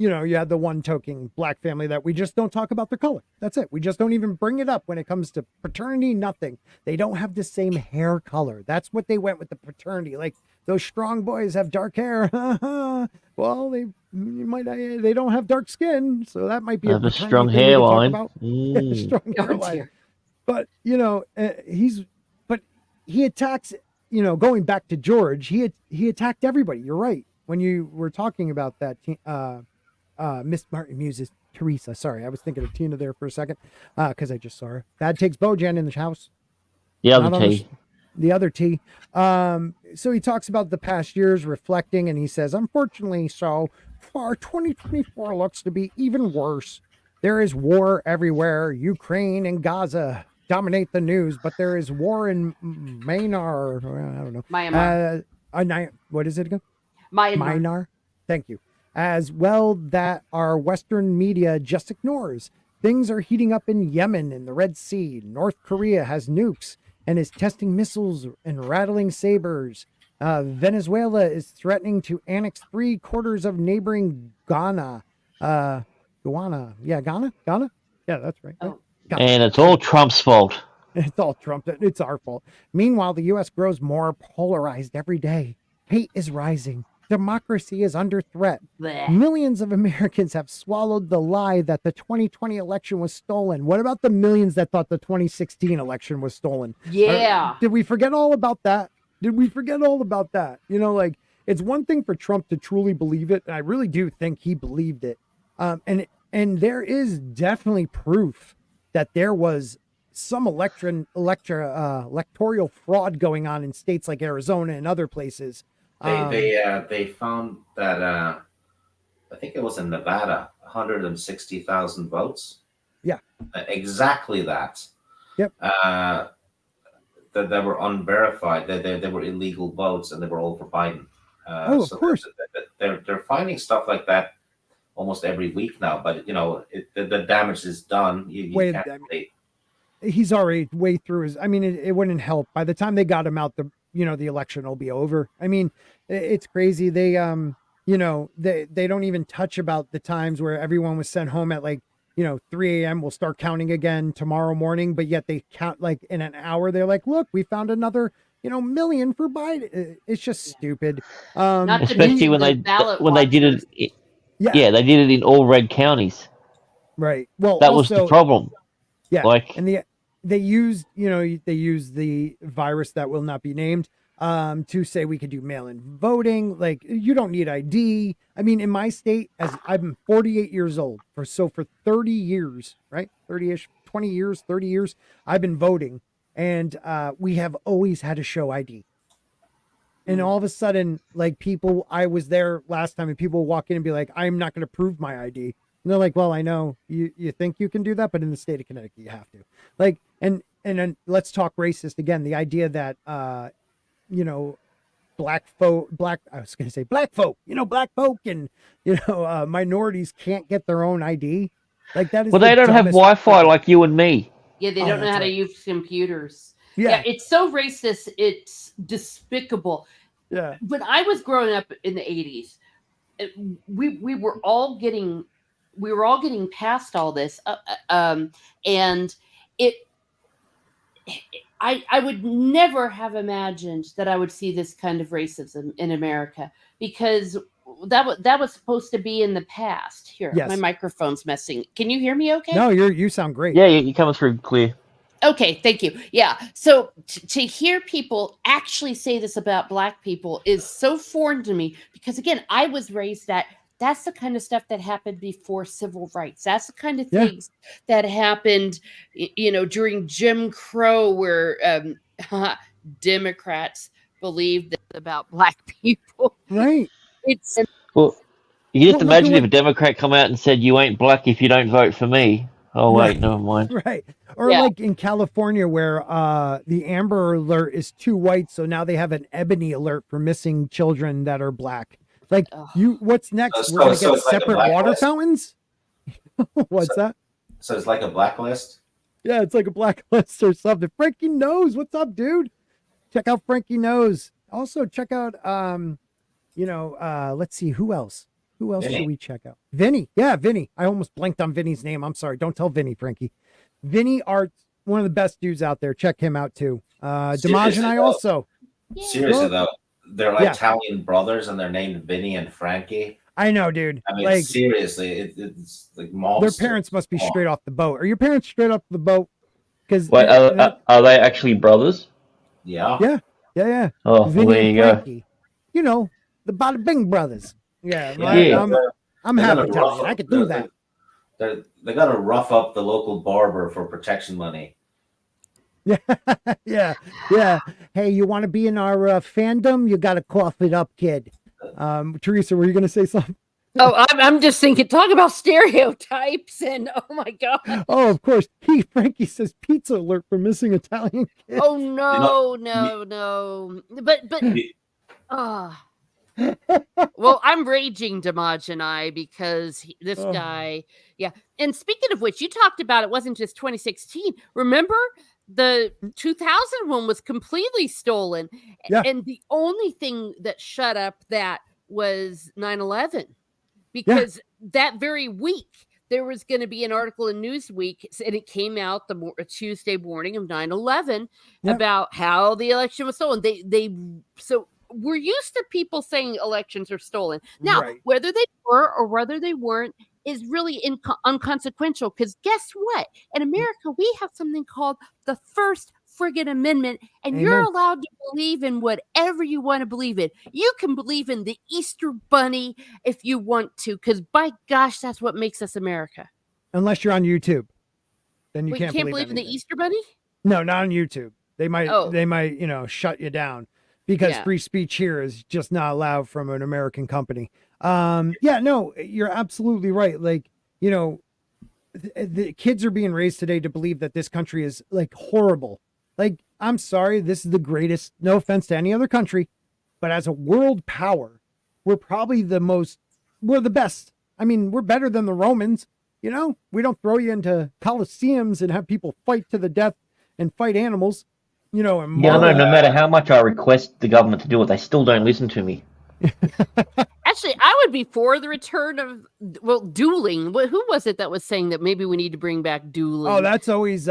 you had the one token black family that we just don't talk about their color. That's it. We just don't even bring it up when it comes to paternity, nothing. They don't have the same hair color. That's what they went with the paternity. Like those strong boys have dark hair. Well, they don't have dark skin. So that might be Have a paternity strong thing we could talk hairline. about. Mm. Strong hairline. But, he attacks, going back to George, he attacked everybody. You're right. When you were talking about that, Miss Martin Muse's Teresa. Sorry, I was thinking of Tina there for a second because I just saw her. Dad takes Bojan in the house. The other T. The other T. So he talks about the past years, reflecting, and he says, unfortunately, so far, 2024 looks to be even worse. There is war everywhere. Ukraine and Gaza dominate the news, but there is war in Myanmar. I don't know. Myanmar. What is it again? Myanmar. Thank you. As well that our Western media just ignores. Things are heating up in Yemen and the Red Sea. North Korea has nukes and is testing missiles and rattling sabers. Venezuela is threatening to annex 3/4 of neighboring Ghana. Ghana? Yeah, Ghana? Yeah, that's right. Oh. Ghana. And it's all Trump's fault. It's all Trump. It's our fault. Meanwhile, the U.S. grows more polarized every day. Hate is rising. Democracy is under threat. Blech. Millions of Americans have swallowed the lie that the 2020 election was stolen. What about the millions that thought the 2016 election was stolen? Yeah. Did we forget all about that? It's one thing for Trump to truly believe it, and I really do think he believed it. And there is definitely proof that there was some electoral fraud going on in states like Arizona and other places. They found that I think it was in Nevada, 160,000 votes. Yeah, exactly that. Yep. That were unverified. They were illegal votes, and they were all for Biden. of course. They're finding stuff like that almost every week now. But the damage is done. He's already way through his. I mean, it wouldn't help. By the time they got him out, the election will be over. I mean, it's crazy. They they don't even touch about the times where everyone was sent home at 3 a.m. We'll start counting again tomorrow morning, but yet they count in an hour. They're like, look, we found another million for Biden. It's just stupid. Especially when they did it. Yeah, they did it in all red counties. Right. Well, that was the problem. Yeah. And they used the virus that will not be named to say we could do mail-in voting. Like, you don't need ID. I mean, in my state, as I'm 48 years old, for 30 years, right? 30-ish, 20 years, 30 years, I've been voting, and we have always had to show ID. And all of a sudden, I was there last time, and people walk in and be like, I'm not going to prove my ID. And they're like, well, I know you think you can do that, but in the state of Connecticut, you have to. And then let's talk racist again. The idea that, black folk and, minorities can't get their own ID. That is. Well, they don't have Wi-Fi like you and me. Yeah, they don't know how to use computers. Yeah, it's so racist. It's despicable. Yeah. When I was growing up in the 80s, we were all getting past all this, and it. I would never have imagined that I would see this kind of racism in America, because that was supposed to be in the past. Here, Yes. my microphone's messing. Can you hear me okay? No, you sound great. Yeah, you're coming through clear. Okay, thank you. Yeah. So to hear people actually say this about Black people is so foreign to me, because again, I was raised that that's the kind of stuff that happened before civil rights. That's the kind of things that happened, during Jim Crow, where Democrats believed this about Black people. Right. Well, you just Well, imagine if a Democrat come out and said, "You ain't black if you don't vote for me." Oh wait, never mind. Right. Or like in California, where the Amber Alert is too white, so now they have an Ebony Alert for missing children that are Black. Like, what's next? We're gonna get separate water fountains. What's that? So it's like a blacklist. Yeah, it's like a blacklist or something. Frankie Knows, what's up, dude? Check out Frankie Knows. Also, check out let's see, who else? Who else should we check out? Vinny. Yeah, Vinny. I almost blanked on Vinny's name. I'm sorry. Don't tell Vinny, Frankie. Vinny Art's one of the best dudes out there. Check him out too. Damaj and I also. Seriously though, they're like Italian brothers, and they're named Vinny and Frankie. I know, dude. I mean, seriously, it's like monster. Their parents must be straight off the boat. Are your parents straight off the boat? Because are they actually brothers? Yeah. Yeah. Oh, Vinny well, there you Frankie. You know, the Bada Bing brothers. Yeah. I'm half Italian. I could do that. They got to rough up the local barber for protection money. Yeah. Hey, you want to be in our fandom? You got to cough it up, kid. Teresa, were you going to say something? Oh, I'm just thinking, talk about stereotypes, and oh my God. Oh, of course. Frankie says pizza alert for missing Italian kids. Oh, no. But, well, I'm raging, Damaj and I, because this guy, And speaking of which, you talked about it wasn't just 2016. Remember, the 2000 one was completely stolen. Yeah. And the only thing that shut up that was 9/11. Because that very week, there was going to be an article in Newsweek, and it came out the Tuesday morning of 9/11 about how the election was stolen. So we're used to people saying elections are stolen. Now, whether they were or whether they weren't is really unconsequential, because guess what? In America, we have something called the First friggin' Amendment, and you're allowed to believe in whatever you want to believe in. You can believe in the Easter Bunny if you want to, because by gosh, that's what makes us America. Unless you're on YouTube, then you can't believe in the Easter Bunny. No, not on YouTube. They might shut you down, because free speech here is just not allowed from an American company. No, you're absolutely right. Like, the kids are being raised today to believe that this country is like horrible. Like, I'm sorry, this is the greatest, no offense to any other country, but as a world power, we're probably we're the best. I mean, we're better than the Romans. We don't throw you into coliseums and have people fight to the death and fight animals, and no matter how much I request the government to do it, they still don't listen to me. Actually, I would be for the return of dueling. Who was it that was saying that maybe we need to bring back dueling? Oh, that's always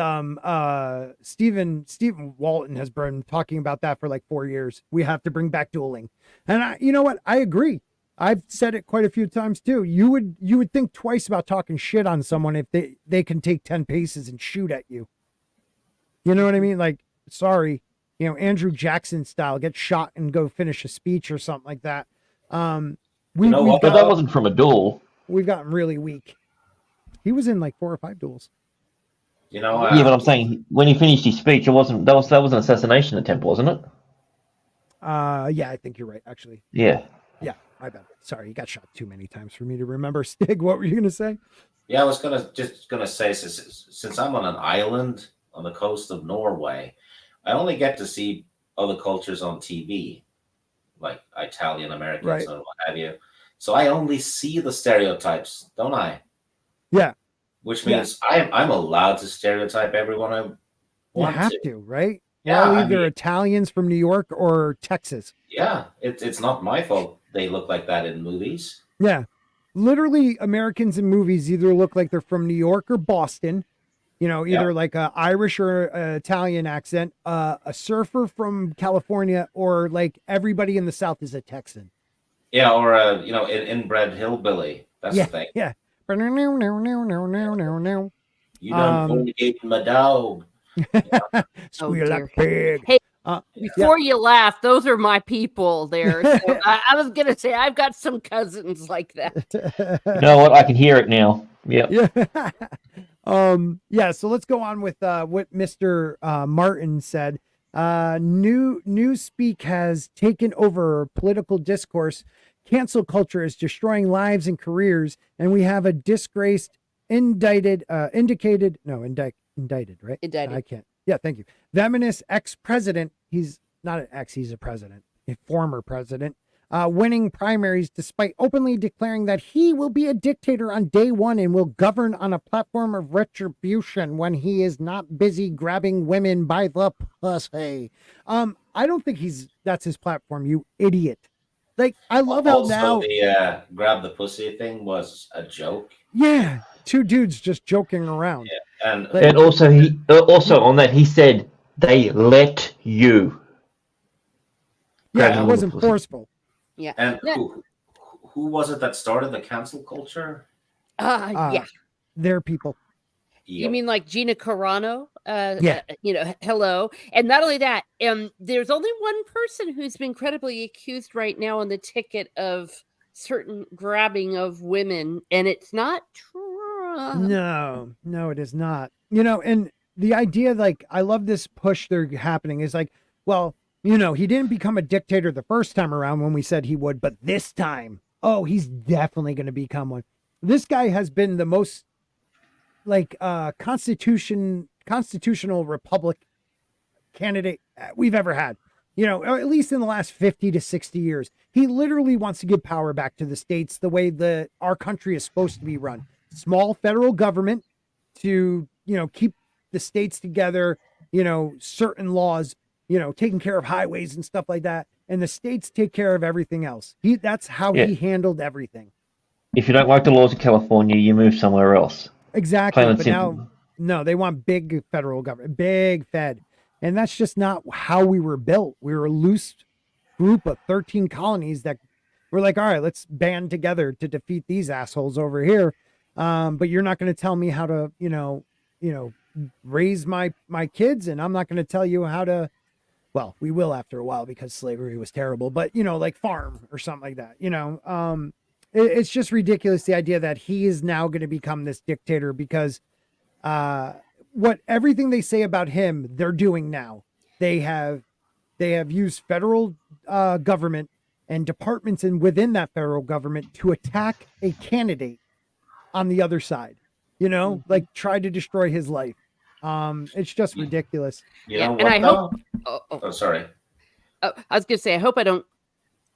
Stephen Walton has been talking about that for like 4 years. We have to bring back dueling, and you know what? I agree. I've said it quite a few times too. You would think twice about talking shit on someone if they can take 10 paces and shoot at you. You know what I mean? Like, sorry, Andrew Jackson style, get shot and go finish a speech or something like that. But that wasn't from a duel. We've gotten really weak. He was in like 4 or 5 duels. But I'm saying when he finished his speech, that was an assassination attempt, wasn't it? Yeah, I think you're right, actually. Yeah, my bad. Sorry, he got shot too many times for me to remember. Stig, what were you gonna say? Yeah, I was gonna say, since I'm on an island on the coast of Norway, I only get to see other cultures on TV, like Italian Americans and what have you. So I only see the stereotypes, don't I? Yeah. Which means I'm allowed to stereotype everyone I want to. You have to, right? Yeah. Well, either Italians from New York or Texas. Yeah, it's not my fault they look like that in movies. Yeah. Literally, Americans in movies either look like they're from New York or Boston, either like a Irish or Italian accent, a surfer from California, or like everybody in the South is a Texan. Yeah, or an inbred hillbilly. That's the thing. Yeah. You done fornicate my dog. Squeal like a pig. Hey, before you laugh, those are my people there. So I was going to say, I've got some cousins like that. You know what? I can hear it now. Yeah. So let's go on with what Mr. Martin said. Newspeak has taken over political discourse. Cancel culture is destroying lives and careers, and we have a disgraced, indicted, right? Indicted. I can't. Yeah, thank you. Venomous ex-president. He's not an ex, he's a president, a former president, winning primaries despite openly declaring that he will be a dictator on day one and will govern on a platform of retribution when he is not busy grabbing women by the pussy. I don't think that's his platform, you idiot. Like, I love how now the grab the pussy thing was a joke. Yeah, two dudes just joking around. Yeah. And also on that he said they let you. Yeah, it wasn't forceful. Yeah. And who was it that started the cancel culture? Their people. Yep. You mean like Gina Carano? Hello. And not only that, there's only one person who's been credibly accused right now on the ticket of certain grabbing of women, and it's not Trump. No, it is not. And the idea, like, I love this push they're happening is like, well, he didn't become a dictator the first time around when we said he would, but this time, he's definitely going to become one. This guy has been the most constitutional republic candidate we've ever had, or at least in the last 50 to 60 years. He literally wants to give power back to the states the way our country is supposed to be run. Small federal government to, keep the states together, certain laws, taking care of highways and stuff like that. And the states take care of everything else. That's how he handled everything. If you don't like the laws of California, you move somewhere else. Exactly. But now, they want big federal government, big Fed. And that's just not how we were built. We were a loose group of 13 colonies that were like, all right, let's band together to defeat these assholes over here. But you're not going to tell me how to, raise my kids, and I'm not going to tell you how to, well, we will after a while because slavery was terrible, but like farm or something like that, it's just ridiculous. The idea that he is now going to become this dictator because, everything they say about him, they're doing now. They have used federal, government and departments within that federal government to attack a candidate on the other side, like try to destroy his life. It's just ridiculous. I hope. Sorry. I was gonna say, I hope I don't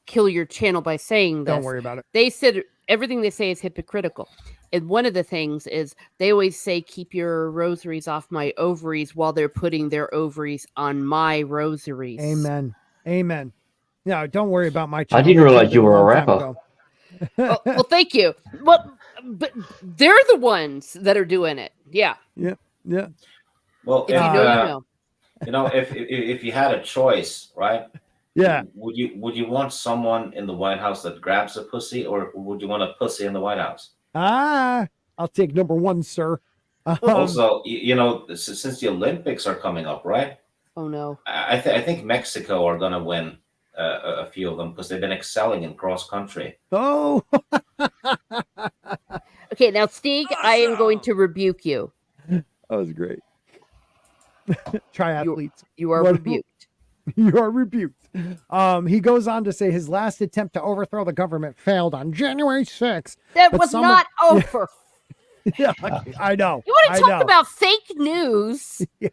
kill your channel by saying this. Don't worry about it. They said everything they say is hypocritical, and one of the things is they always say, "Keep your rosaries off my ovaries," while they're putting their ovaries on my rosaries. Amen. No, don't worry about my channel. I didn't realize you were a rapper. Well, thank you. Well, but they're the ones that are doing it. Yeah. Yeah. Well, if if you had a choice, right? Yeah. Would you want someone in the White House that grabs a pussy, or would you want a pussy in the White House? I'll take number one, sir. Also, since the Olympics are coming up, right? Oh no. I think Mexico are gonna win a few of them because they've been excelling in cross country. Oh. Okay, now Stig, I am going to rebuke you. That was great. Triathletes. You are rebuked. You are rebuked. He goes on to say his last attempt to overthrow the government failed on January 6th. That was not over. Yeah, I know. You want to talk about fake news? Yeah.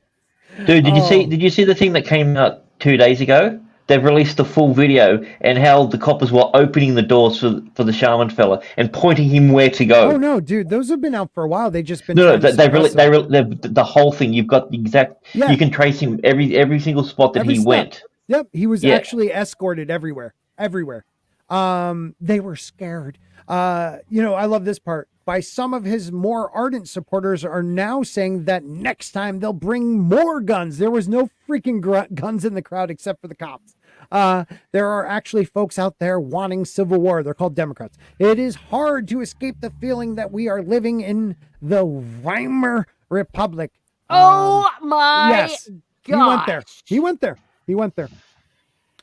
Dude, did you see the thing that came out 2 days ago? They've released the full video and how the coppers were opening the doors for the shaman fella and pointing him where to go. Oh no, dude, those have been out for a while. They just been the whole thing. You've got the exact. Yeah. You can trace him every single spot that he went. Yep, he was actually escorted everywhere. They were scared. I love this part. By some of his more ardent supporters are now saying that next time they'll bring more guns. There was no freaking guns in the crowd except for the cops. There are actually folks out there wanting civil war. They're called Democrats. It is hard to escape the feeling that we are living in the Weimar Republic. Oh my yes, God! He went there.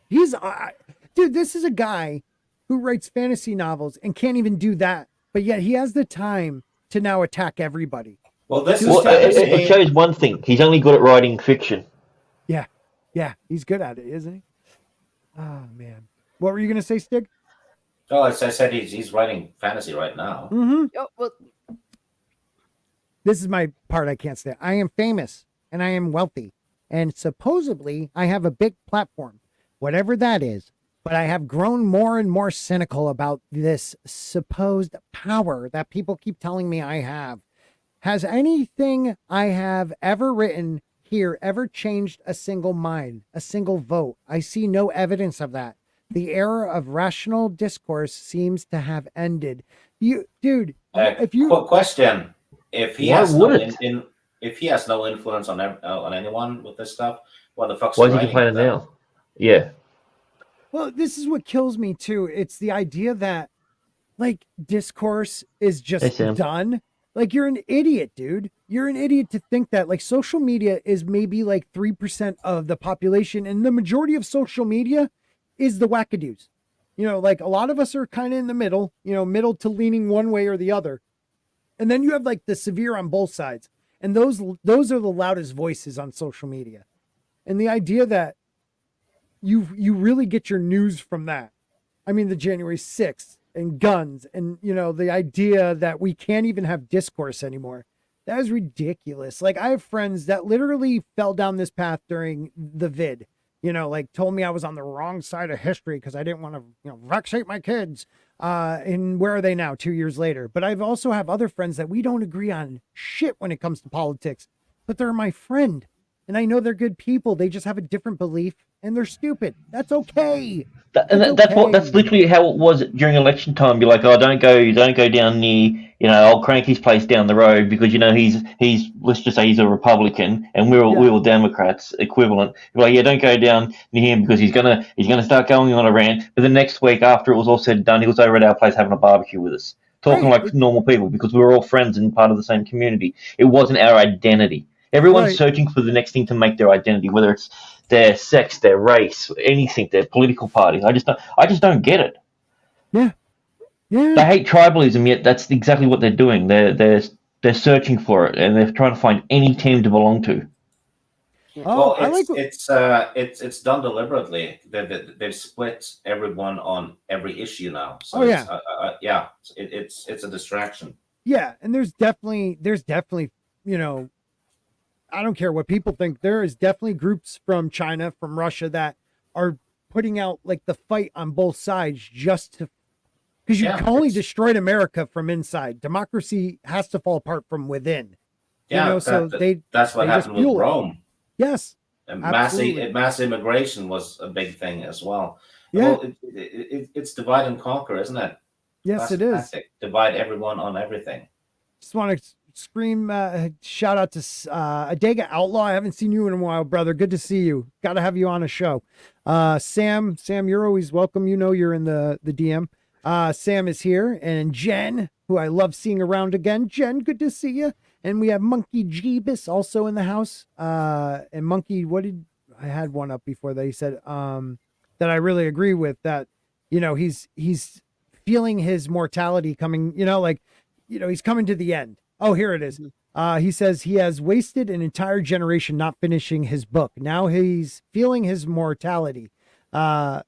He's dude. This is a guy who writes fantasy novels and can't even do that, but yet he has the time to now attack everybody. Well, it shows one thing: he's only good at writing fiction. Yeah, he's good at it, isn't he? Oh man, what were you gonna say, Stig? Oh, I said he's writing fantasy right now. Mm-hmm. Oh, well. This is my part I can't stand. I am famous and I am wealthy, and supposedly I have a big platform, whatever that is. But I have grown more and more cynical about this supposed power that people keep telling me I have. Has anything I have ever written here ever changed a single mind, a single vote? I see no evidence of that. The era of rational discourse seems to have ended. Question: If he has if he has no influence on anyone with this stuff, what the fuck's why is he complaining now? Yeah. Well, this is what kills me too. It's the idea that like discourse is just done. Like you're an idiot, dude. You're an idiot to think that like social media is maybe like 3% of the population, and the majority of social media is the wackadoos. Like a lot of us are kind of in the middle, middle to leaning one way or the other. And then you have like the severe on both sides. And those are the loudest voices on social media. And the idea that you really get your news from that. I mean, the January 6th and guns and, the idea that we can't even have discourse anymore. That is ridiculous. Like I have friends that literally fell down this path during the vid, like told me I was on the wrong side of history because I didn't want to, vaccinate my kids. And where are they now 2 years later? But I've also have other friends that we don't agree on shit when it comes to politics, but they're my friend. And I know they're good people. They just have a different belief and they're stupid. That's okay. That's literally how it was during election time. You're like, oh, don't go down near, old Cranky's place down the road because he's let's just say he's a Republican and we're all Democrats equivalent. You're like, yeah, don't go down near him because he's gonna start going on a rant. But the next week after it was all said and done, he was over at our place having a barbecue with us, talking like normal people because we were all friends and part of the same community. It wasn't our identity. Everyone's searching for the next thing to make their identity, whether it's their sex, their race, anything, their political party. I just don't get it. Yeah. They hate tribalism, yet that's exactly what they're doing. They're searching for it, and they're trying to find any team to belong to. Well, it's done deliberately. They've split everyone on every issue now. So it's a distraction. Yeah, and there's definitely I don't care what people think. There is definitely groups from China, from Russia that are putting out like the fight on both sides just to, because you can only destroy America from inside. Democracy has to fall apart from within. Yeah, that's what happened with Rome. Yes, and mass immigration was a big thing as well. Yeah, it's divide and conquer, isn't it? Yes, it is. Divide everyone on everything. Just want to scream shout out to Adega Outlaw. I haven't seen you in a while, brother. Good to see you. Got to have you on a show. Sam, you're always welcome. You're in the DM. Sam is here, and Jen, who I love seeing around again. Jen, good to see you. And we have Monkey Jeebus also in the house. And Monkey, I had one up before that he said that I really agree with, that he's feeling his mortality coming, he's coming to the end. Oh, here it is. He says he has wasted an entire generation not finishing his book. Now he's feeling his mortality.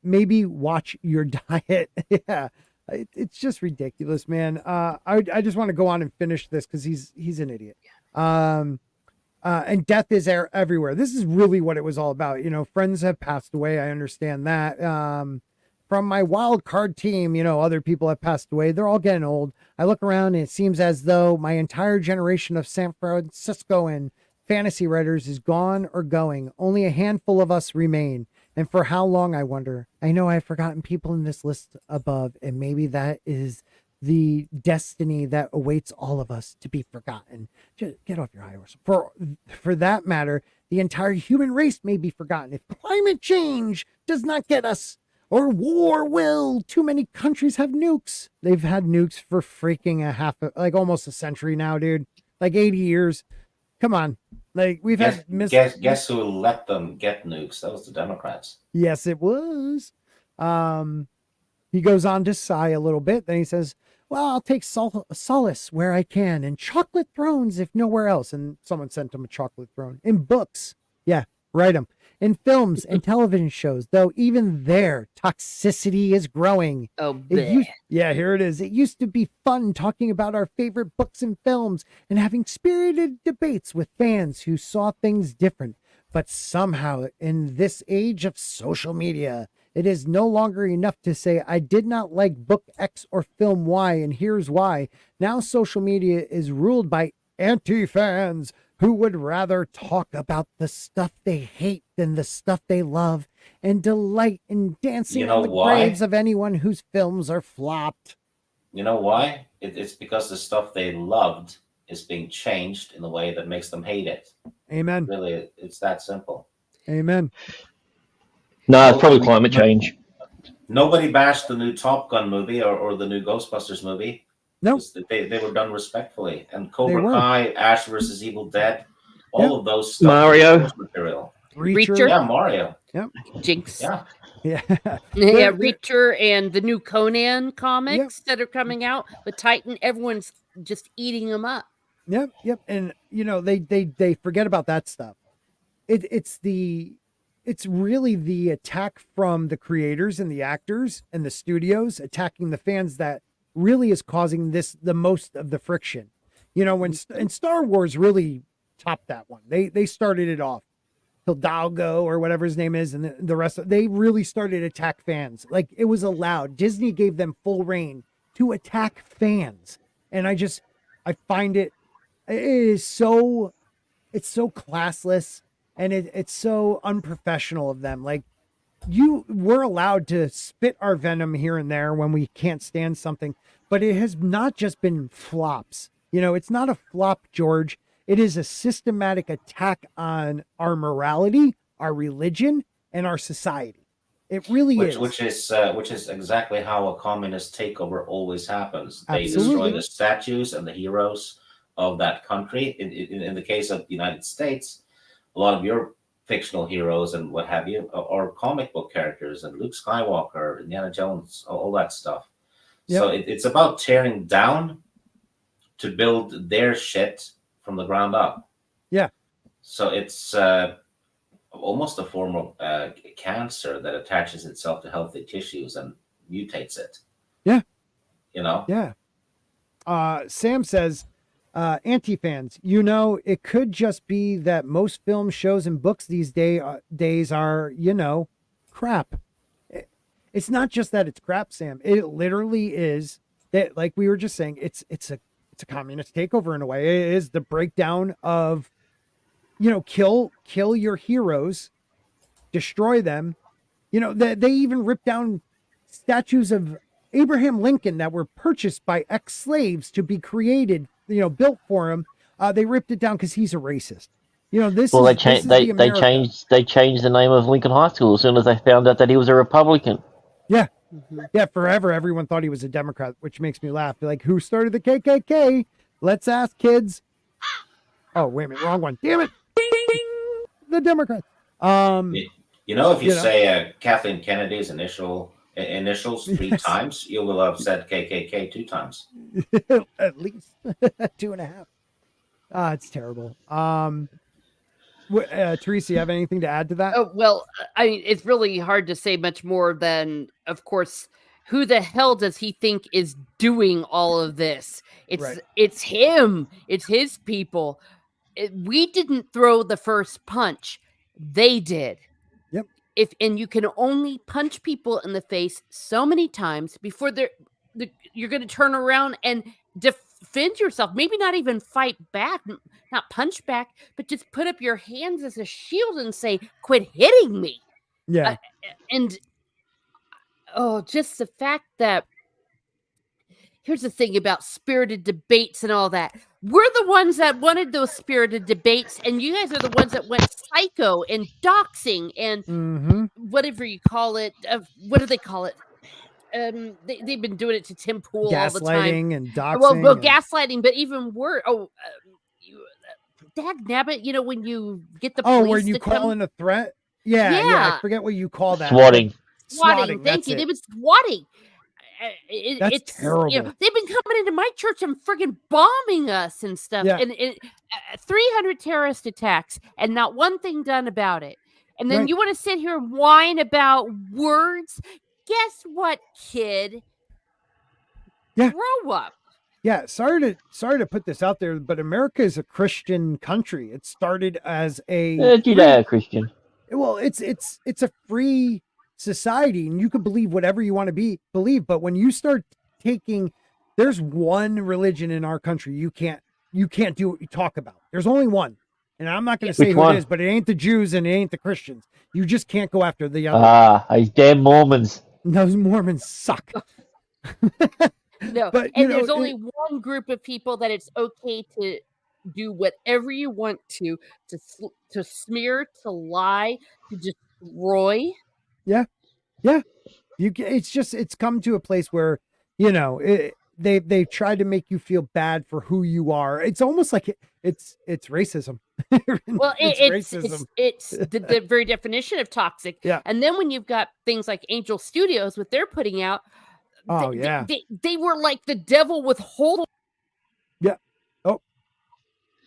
Maybe watch your diet. Yeah, it's just ridiculous, man. I just want to go on and finish this because he's an idiot. And death is everywhere. This is really what it was all about. Friends have passed away. I understand that. From my wild card team, other people have passed away. They're all getting old. I look around and it seems as though my entire generation of San Francisco and fantasy writers is gone or going. Only a handful of us remain. And for how long, I wonder. I know I've forgotten people in this list above, and maybe that is the destiny that awaits all of us, to be forgotten. Just get off your high horse. For that matter, the entire human race may be forgotten if climate change does not get us, or war will. Too many countries have nukes. They've had nukes for freaking almost a century now, dude. Like 80 years. Come on. Like we've had guess who let them get nukes? That was the Democrats. Yes, it was. He goes on to sigh a little bit. Then he says, well, I'll take solace where I can, and chocolate thrones if nowhere else. And someone sent him a chocolate throne. In books. Yeah, write them. In films and television shows, though even there, toxicity is growing. Oh, yeah, here it is. It used to be fun talking about our favorite books and films and having spirited debates with fans who saw things different. But somehow, in this age of social media, it is no longer enough to say, I did not like book X or film Y, and here's why. Now social media is ruled by anti-fans who would rather talk about the stuff they hate than the stuff they love, and delight in dancing on the graves of anyone whose films are flopped. You know why? It's because the stuff they loved is being changed in a way that makes them hate it. Amen. Really, it's that simple. Amen. No, it's probably climate change. Nobody bashed the new Top Gun movie or the new Ghostbusters movie. No, they were done respectfully. And Cobra Kai, Ash versus Evil Dead, all of those stuff. Mario material. Reacher. Yeah, Mario. Yep. Jinx. Yeah. Yeah. Yeah, Reacher and the new Conan comics that are coming out with Titan. Everyone's just eating them up. Yep. And they forget about that stuff. It's really the attack from the creators and the actors and the studios attacking the fans that really is causing the most of the friction. When and Star Wars really topped that one. They started it off. Hidalgo or whatever his name is, and the rest they really started to attack fans. Like it was allowed. Disney gave them full reign to attack fans. And I find it's so classless, and it's so unprofessional of them. Like we're allowed to spit our venom here and there when we can't stand something, but it has not just been flops. It's not a flop, George. It is a systematic attack on our morality, our religion, and our society. It really is. Which is exactly how a communist takeover always happens. They Absolutely. Destroy the statues and the heroes of that country. In the case of the United States, a lot of your fictional heroes and what have you are comic book characters, and Luke Skywalker, Indiana Jones, all that stuff. Yep. So it's about tearing down to build their shit from the ground up. Yeah. So it's almost a form of cancer that attaches itself to healthy tissues and mutates it. Yeah. Yeah. Sam says, anti-fans, it could just be that most films, shows, and books these days are, crap. It's not just that it's crap, Sam. It literally is that, like we were just saying, it's a communist takeover in a way. It is the breakdown of, kill your heroes, destroy them. They even ripped down statues of Abraham Lincoln that were purchased by ex-slaves to be created, built for him. They ripped it down because he's a racist. They changed the name of Lincoln High School as soon as they found out that he was a Republican. Yeah. Yeah, forever everyone thought he was a Democrat, which makes me laugh. Like, who started the KKK? Let's ask kids. Oh, wait a minute, wrong one. Damn it. The Democrats. If you say Kathleen Kennedy's initials 3 times, you will have said KKK 2 times. At least 2.5. It's terrible. Teresa, you have anything to add to that? Oh, well, I mean, it's really hard to say much more than, of course, who the hell does he think is doing all of this? It's him. It's his people. We didn't throw the first punch. They did. Yep. And you can only punch people in the face so many times before you're going to turn around and defend yourself. Maybe not even fight back, not punch back, but just put up your hands as a shield and say, quit hitting me. Yeah. And just the fact that here's the thing about spirited debates and all that. We're the ones that wanted those spirited debates, and you guys are the ones that went psycho and doxing and whatever you call it. What do they call it? They've been doing it to Tim Pool all the time. Gaslighting and doxing. Well, gaslighting, but even worse. Dagnabbit, when you get the police when you call in a threat? Yeah, I forget what you call that. Swatting. Thank you. They've been swatting. It's terrible. They've been coming into my church and friggin' bombing us and stuff. Yeah. And 300 terrorist attacks and not one thing done about it. And then you want to sit here and whine about words? Guess what, kid? Yeah. Grow up. Yeah, sorry to put this out there, but America is a Christian country. It started as a Judeo-Christian. Well, it's a free society, and you can believe whatever you want to believe. But when you start there's one religion in our country you can't do what you talk about. There's only one, and I'm not going to say who it is, but it ain't the Jews and it ain't the Christians. You just can't go after the other. These damn Mormons. Those Mormons suck. No, but there's only one group of people that it's okay to do whatever you want to smear, to lie, to destroy. Yeah. It's come to a place where they tried to make you feel bad for who you are. It's almost like it's racism. Well, it's racism. It's the very definition of toxic. Yeah. And then when you've got things like Angel Studios, what they're putting out. They were like the devil with hold. Yeah. Oh,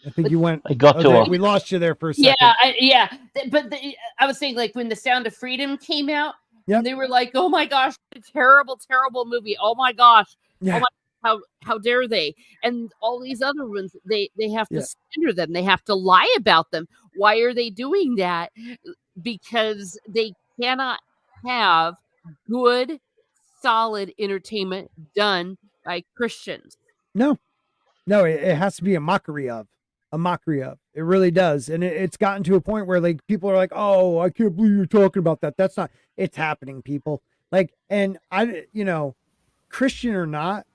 I think you went. I got to. We lost you there for a second. Yeah. But I was saying, like when The Sound of Freedom came out, they were like, "Oh my gosh, a terrible, terrible movie! Oh my gosh, yeah. How dare they?" And all these other ones, they have to slander them. They have to lie about them. Why are they doing that? Because they cannot have good, solid entertainment done by Christians. No, it has to be a mockery of. It really does. And it's gotten to a point where like people are like, "Oh, I can't believe you're talking about that." That's not, it's happening, people. Like, and Christian or not,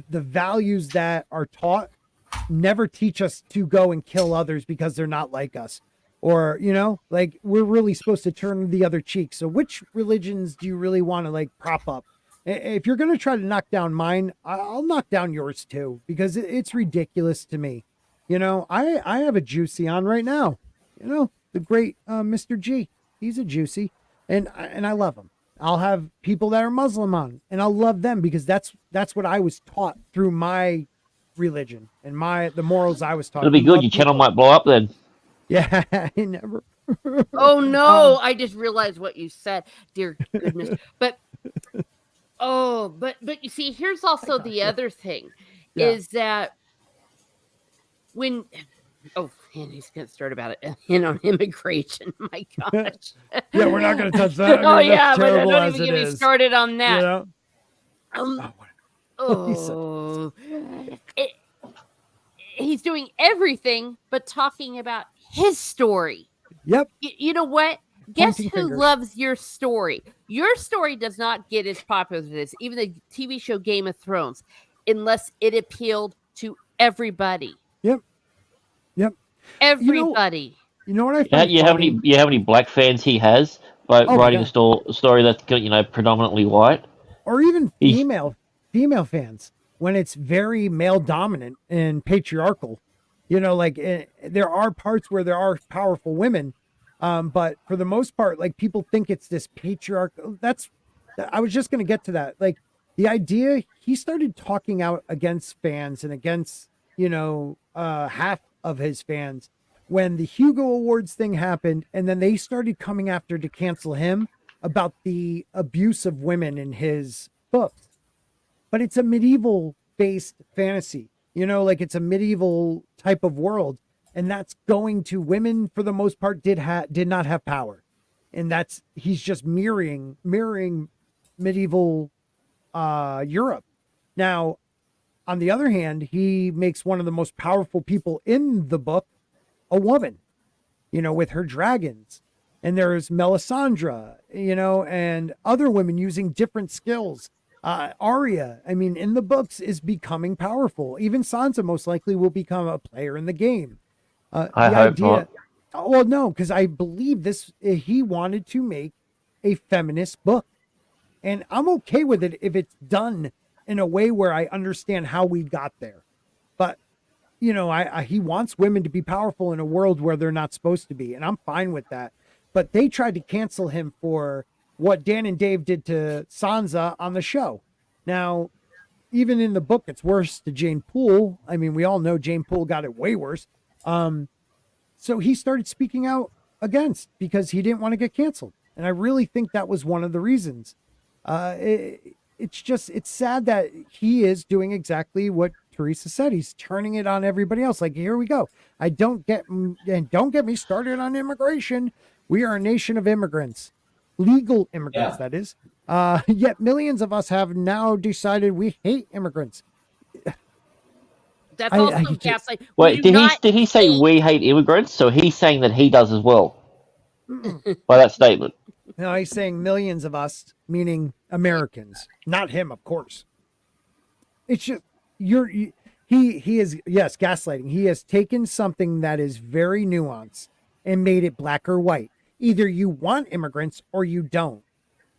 the values that are taught never teach us to go and kill others because they're not like us. Or, like we're really supposed to turn the other cheek. So which religions do you really want to like prop up? If you're going to try to knock down mine, I'll knock down yours too, because it's ridiculous to me. I have a juicy on right now, the great Mr. G. He's a juicy and I love him. I'll have people that are Muslim on and I'll love them because that's what I was taught through my religion and the morals I was taught. It'll be good. Your channel might blow up then. Yeah, I never. Oh no! I just realized what you said. Dear goodness, but you see, here's also the other thing, is that when and he's gonna start about it, on immigration. My gosh. Yeah, we're not gonna touch that. But don't even get me started on that. He's doing everything but talking about his story. Yep. You know what? Guess who loves your story? Your story does not get as popular as this, even the TV show Game of Thrones, unless it appealed to everybody. Yep. Everybody. You know what I find you have any black fans he has by writing a story that's predominantly white, or even female fans when it's very male dominant and patriarchal. There are parts where there are powerful women, but for the most part, like people think it's this patriarchal. I was just going to get to that. Like the idea, he started talking out against fans and against half of his fans when the Hugo Awards thing happened, and then they started coming after to cancel him about the abuse of women in his books. But it's a medieval based fantasy, it's a medieval type of world, and that's going to women for the most part did not have power, and he's just mirroring medieval Europe. Now, on the other hand, he makes one of the most powerful people in the book a woman, with her dragons. And there's Melisandre, and other women using different skills. Arya, I mean, in the books is becoming powerful. Even Sansa most likely will become a player in the game. I hope not. Well, no, because I believe he wanted to make a feminist book. And I'm okay with it if it's done in a way where I understand how we got there. But, he wants women to be powerful in a world where they're not supposed to be. And I'm fine with that. But they tried to cancel him for what Dan and Dave did to Sansa on the show. Now, even in the book, it's worse to Jane Poole. I mean, we all know Jane Poole got it way worse. So he started speaking out against because he didn't want to get canceled. And I really think that was one of the reasons. It's sad that he is doing exactly what Teresa said. He's turning it on everybody else. Like, here we go. Don't get me started on immigration. We are a nation of immigrants, legal immigrants, that is. Yet millions of us have now decided we hate immigrants. That's also gaslight. Wait, did he say we hate immigrants? So he's saying that he does as well by that statement. No, he's saying millions of us, meaning Americans, not him, of course. It's just he is, yes, gaslighting. He has taken something that is very nuanced and made it black or white. Either you want immigrants or you don't.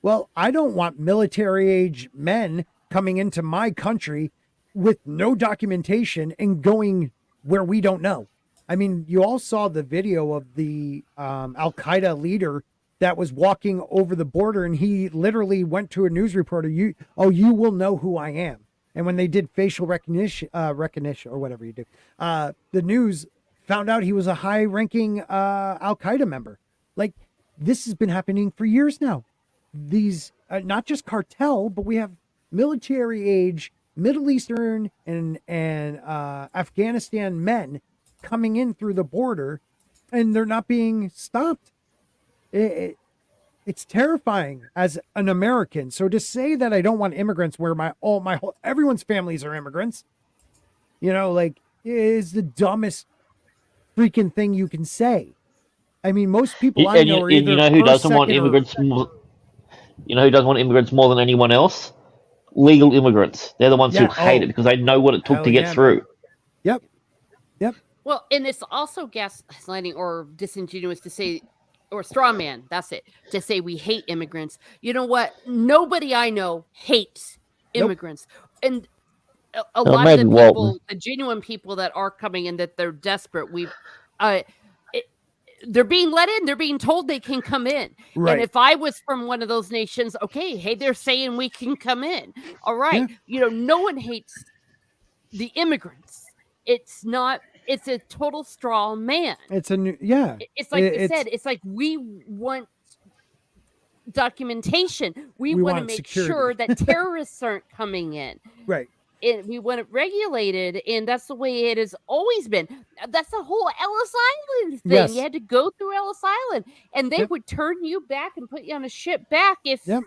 Well, I don't want military age men coming into my country with no documentation and going where we don't know. I mean, you all saw the video of the Al-Qaeda leader that was walking over the border, and he literally went to a news reporter, you will know who I am. And when they did facial recognition or whatever you do, the news found out he was a high-ranking Al-Qaeda member. Like, this has been happening for years now. These, not just cartel, but we have military-age, Middle Eastern and Afghanistan men coming in through the border, and they're not being stopped. It's terrifying as an American. So to say that I don't want immigrants where everyone's families are immigrants, is the dumbest freaking thing you can say. I mean, most people I know are either who doesn't want immigrants more, who doesn't want immigrants more than anyone else? Legal immigrants. They're the ones who hate it because they know what it took to get through. Yep. Well, and it's also gaslighting or disingenuous to say, or straw man, that's it, to say we hate immigrants. You know what? Nobody I know hates immigrants. And a lot of the people, the genuine people that are coming in, that they're desperate, they're being let in. They're being told they can come in. Right. And if I was from one of those nations, okay, hey, they're saying we can come in. All right. Yeah. No one hates the immigrants. It's not. It's a total straw man. It's a new, yeah. It's like you said. It's like we want documentation. We want to make sure that terrorists aren't coming in. Right. And we want it regulated, and that's the way it has always been. That's the whole Ellis Island thing. Yes. You had to go through Ellis Island, and they would turn you back and put you on a ship back if you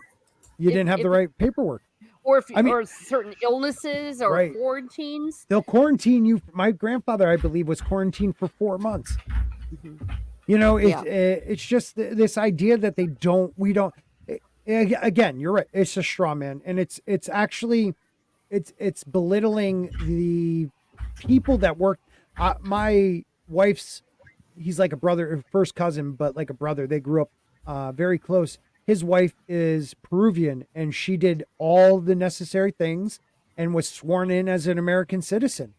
didn't have the right paperwork. Or or certain illnesses or quarantines. They'll quarantine you. My grandfather, I believe, was quarantined for 4 months. Mm-hmm. It's just this idea that we don't. Again, you're right. It's a straw man, and it's actually, it's belittling the people that work. My wife's, he's like a brother, first cousin, but like a brother. They grew up very close. His wife is Peruvian, and she did all the necessary things and was sworn in as an American citizen.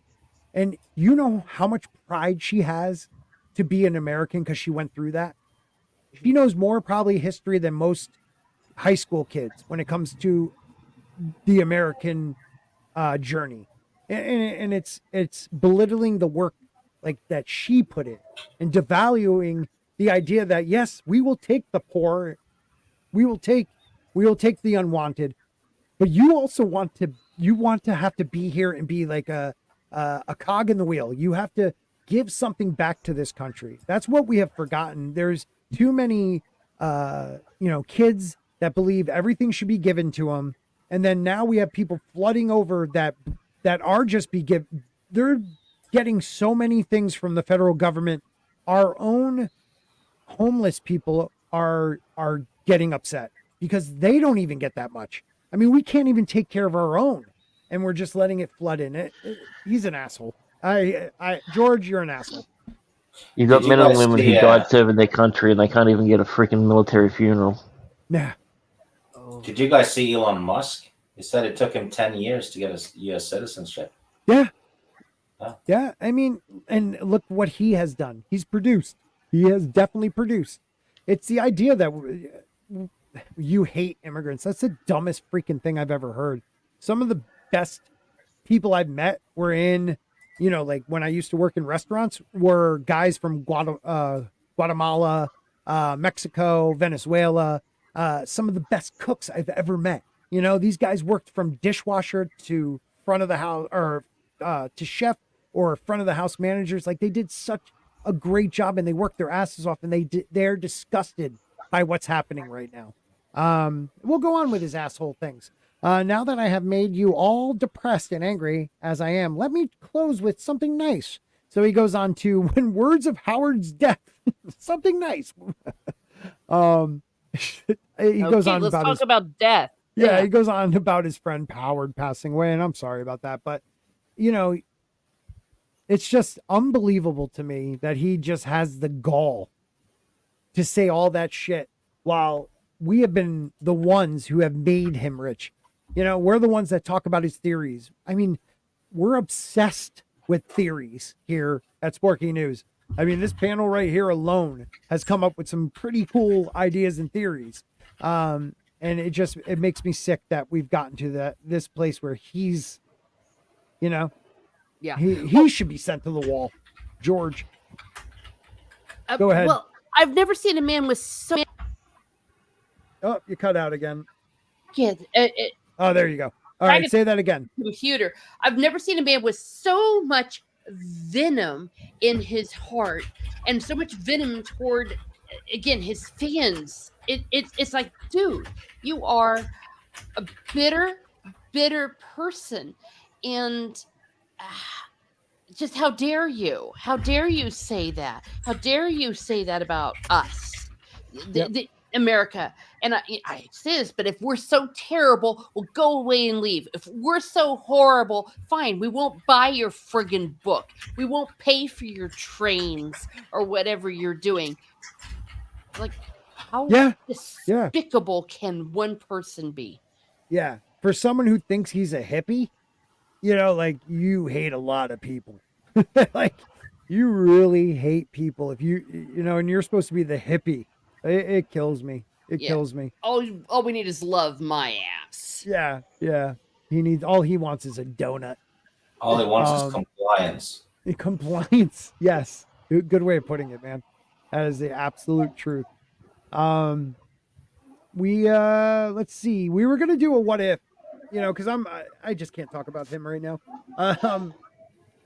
And you know how much pride she has to be an American because she went through that. She knows more probably history than most high school kids when it comes to the American journey. And it's belittling the work like that she put in and devaluing the idea that, yes, we will take the poor. We will take the unwanted, but you also want to have to be here and be like a cog in the wheel. You have to give something back to this country. That's what we have forgotten. There's too many, kids that believe everything should be given to them. And then now we have people flooding over that are just they're getting so many things from the federal government. Our own homeless people are getting upset because they don't even get that much. I mean, we can't even take care of our own, and we're just letting it flood in. He's an asshole. George, you're an asshole. You've got men and women who died serving their country, and they can't even get a freaking military funeral. Nah. Did you guys see Elon Musk? He said it took him 10 years to get a U.S. citizenship. Yeah. Yeah. I mean, and look what he has done. He's produced. He has definitely produced. It's the idea that you hate immigrants. That's the dumbest freaking thing I've ever heard. Some of the best people I've met were in, like when I used to work in restaurants, were guys from Guatemala, Mexico, Venezuela, some of the best cooks I've ever met. These guys worked from dishwasher to front of the house, or to chef or front of the house managers. Like, they did such a great job, and they worked their asses off, and they're disgusted by what's happening right now. We'll go on with his asshole things. Now that I have made you all depressed and angry as I am, let me close with something nice. So he goes on to, when words of Howard's death, something nice. He goes on let's about talk about death. Yeah, he goes on about his friend Howard passing away, and I'm sorry about that, but it's just unbelievable to me that he just has the gall to say all that shit while we have been the ones who have made him rich. We're the ones that talk about his theories. I mean, we're obsessed with theories here at Sporky News. I mean, this panel right here alone has come up with some pretty cool ideas and theories. And it makes me sick that we've gotten to this place where he's, he should be sent to the wall. George, go ahead. Well, I've never seen a man with so. Oh, you cut out again. Yeah. Oh, there you go. All right, say that again. Computer. I've never seen a man with so much venom in his heart and so much venom toward, again, his fans. It's like, dude, you are a bitter person, and just how dare you? How dare you say that? How dare you say that about us, the America? And I say this, but if we're so terrible, we'll go away and leave. If we're so horrible, fine, we won't buy your friggin' book. We won't pay for your trains or whatever you're doing. Like, how despicable can one person be? Yeah. For someone who thinks he's a hippie, like, you hate a lot of people. Like, you really hate people. If and you're supposed to be the hippie. It kills me. It kills me. All we need is love my ass. Yeah. All he wants is a donut. All he wants is compliance. Compliance. Yes. Good way of putting it, man. That is the absolute truth. Let's see. We were gonna do a what if, because I just can't talk about him right now.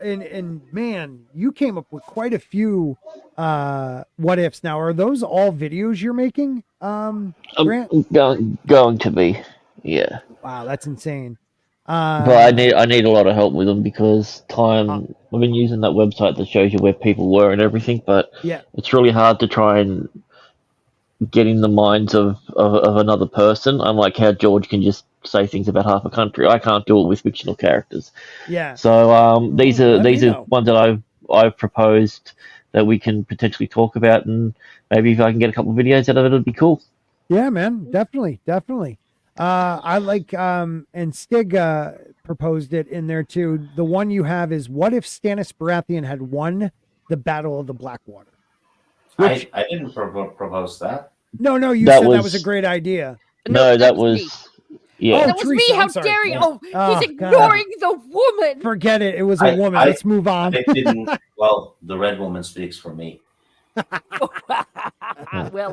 And man, you came up with quite a few what ifs. Now, are those all videos you're making? Grant? Going to be, yeah. Wow, that's insane. But I need a lot of help with them because I've been using that website that shows you where people were and everything, but it's really hard to try and get in the minds of another person, unlike how George can just say things about half a country. I can't do it with fictional characters. Yeah. So these are ones that I've proposed that we can potentially talk about, and maybe if I can get a couple of videos out of it, it'd be cool. Yeah, man, definitely. I like and Stig proposed it in there too. The one you have is, what if Stannis Baratheon had won the Battle of the Blackwater? I didn't propose that. No, you said that was a great idea. No, that was yeah. That was Teresa, me. How dare you? Yeah. He's ignoring the woman. Forget it. It was a woman. Let's move on. It didn't. Well, the red woman speaks for me. Well,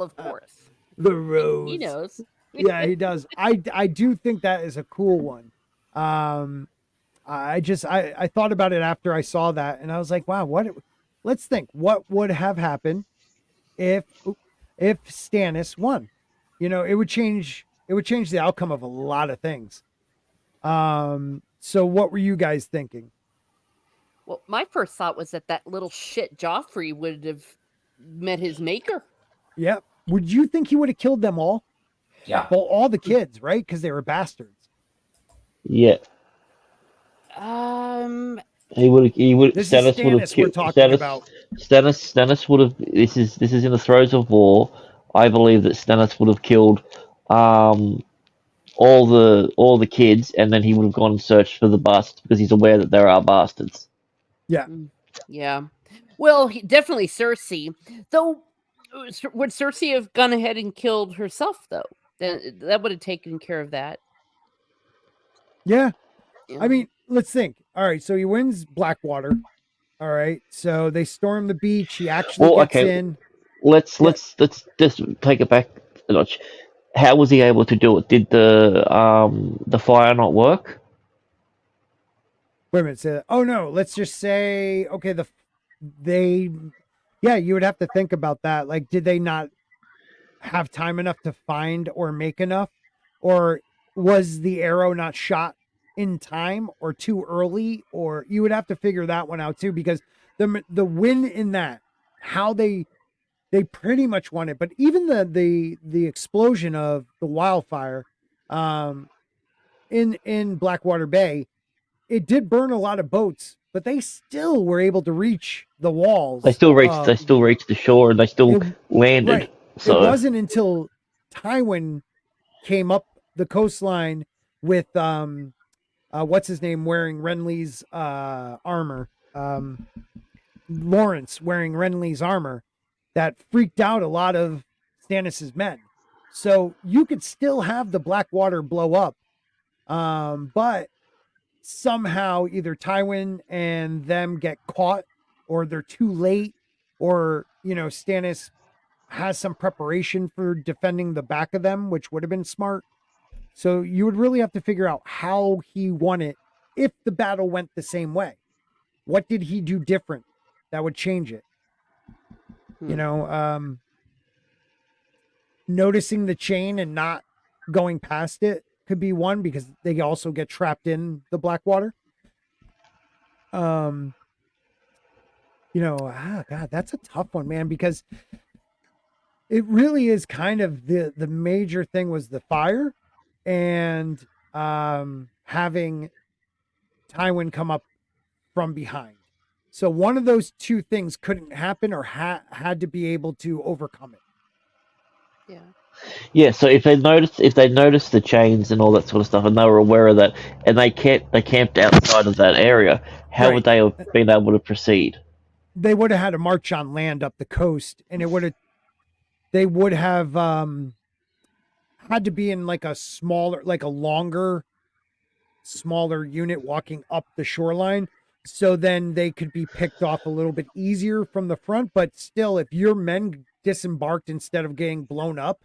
of course. The rose. He knows. Yeah, he does. I do think that is a cool one. I thought about it after I saw that, and I was like, wow, let's think, what would have happened if Stannis won? It would change the outcome of a lot of things. So what were you guys thinking? Well, my first thought was that little shit Joffrey would have met his maker. Yep. would you think he would have killed them all? Yeah. Well, all the kids, right? Because they were bastards. Yeah. He would. This Stannis is would have Stannis we're killed. talking about. Stannis would have. This is in the throes of war. I believe that Stannis would have killed, all the kids, and then he would have gone and searched for the bust because he's aware that there are bastards. Yeah. Yeah. Well, definitely Cersei. Though, would Cersei have gone ahead and killed herself, though? That would have taken care of that. Yeah. I mean, let's think. All right, so he wins Blackwater. All right, so they storm the beach. He actually gets in. Let's just take it back a notch. How was he able to do it? Did the fire not work? Wait a minute. Oh no, let's just say okay. You would have to think about that. Like, did they not have time enough to find or make enough, or was the arrow not shot in time or too early? Or you would have to figure that one out too, because the win in that, how they pretty much won it. But even the explosion of the wildfire in Blackwater Bay, it did burn a lot of boats, but they still were able to reach the walls. They still reached the shore, and they still landed. Right. So it wasn't until Tywin came up the coastline with what's his name wearing Renly's armor, Lawrence wearing Renly's armor, that freaked out a lot of Stannis's men. So you could still have the Blackwater blow up, but somehow either Tywin and them get caught, or they're too late, or Stannis has some preparation for defending the back of them, which would have been smart. So you would really have to figure out how he won it if the battle went the same way. What did he do different that would change it? Noticing the chain and not going past it could be one, because they also get trapped in the Blackwater. God, that's a tough one, man, because it really is kind of the major thing was the fire, and having Tywin come up from behind. So one of those two things couldn't happen, or had to be able to overcome it. Yeah. Yeah, so if they noticed the chains and all that sort of stuff, and they were aware of that, and they camped outside of that area, how would they have been able to proceed? They would have had to march on land up the coast, and they would have had to be in like a longer, smaller unit walking up the shoreline. So then they could be picked off a little bit easier from the front. But still, if your men disembarked instead of getting blown up,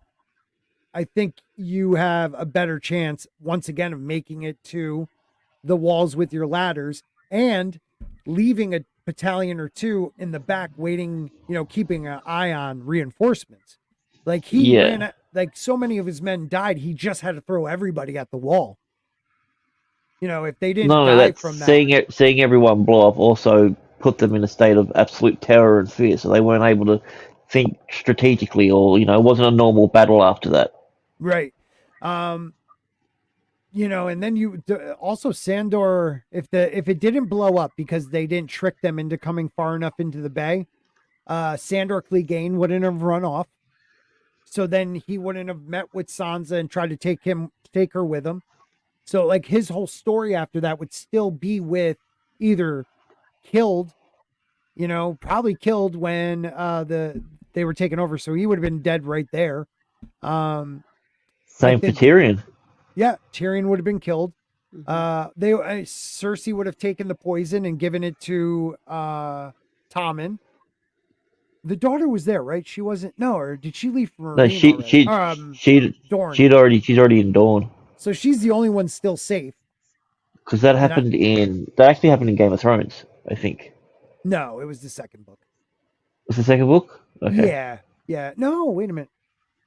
I think you have a better chance, once again, of making it to the walls with your ladders, and leaving a battalion or two in the back waiting, keeping an eye on reinforcements. Like so many of his men died, he just had to throw everybody at the wall. If they didn't die from that. Seeing everyone blow up also put them in a state of absolute terror and fear, so they weren't able to think strategically, or it wasn't a normal battle after that. Right. And then also Sandor, if it didn't blow up because they didn't trick them into coming far enough into the bay, Sandor Clegane wouldn't have run off. So then he wouldn't have met with Sansa and tried to take her with him. So like his whole story after that would still be with either killed, probably killed when they were taken over. So he would have been dead right there. Same for Tyrion. Yeah, Tyrion would have been killed. Cersei would have taken the poison and given it to Tommen. The daughter was there, right? She wasn't. No, or did she leave for Marine Dorne. She's already in Dorne. So she's the only one still safe. Because that actually happened in Game of Thrones, I think. No, it was the second book. Was the second book? Okay. Yeah. No, wait a minute.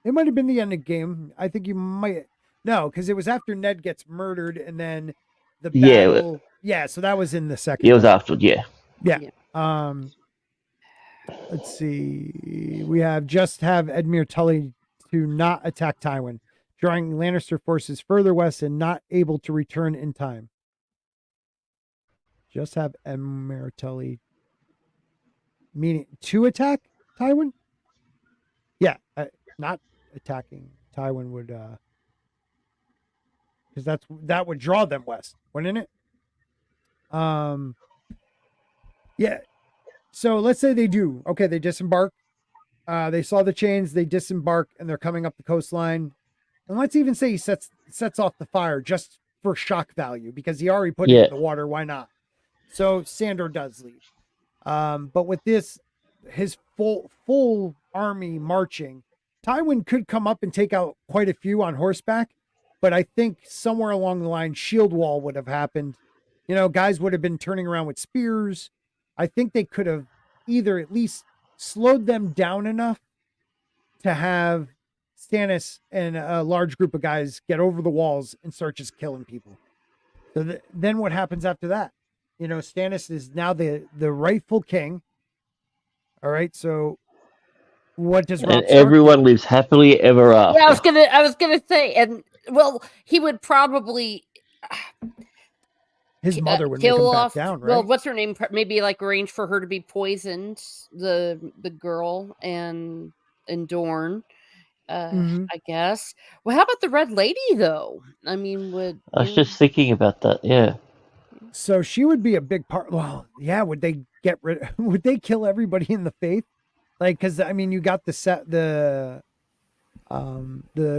It might have been the end of game. I think you might. No, because it was after Ned gets murdered, and then the battle. Yeah, so that was in the second. It was after. Yeah. Yeah. Let's see. We have Edmure Tully to not attack Tywin, drawing Lannister forces further west and not able to return in time. Just have Edmure Tully, meaning to attack Tywin. Yeah, not attacking Tywin would, because that would draw them west, wouldn't it? Yeah. So let's say they do. Okay, they disembark. They saw the chains. They disembark, and they're coming up the coastline. And let's even say he sets off the fire just for shock value because he already put it in the water. Why not? So Sandor does leave. But with this, his full army marching, Tywin could come up and take out quite a few on horseback. But I think somewhere along the line, shield wall would have happened. You know, guys would have been turning around with spears. I think they could have either at least slowed them down enough to have Stannis and a large group of guys get over the walls and start just killing people. So then what happens after that? You know, Stannis is now the rightful king. All right, so what does Robb Stark everyone lives happily ever after? Yeah, I was gonna say, and well, he would probably his mother would kill make him back down, right? Well, what's her name? Maybe like arrange for her to be poisoned, the girl and Dorne. I guess. Well, how about the Red Lady though? I mean, I was just thinking about that. Yeah. So she would be a big part. Well, yeah. Would they get rid? Would they kill everybody in the faith? Like, because I mean, you got the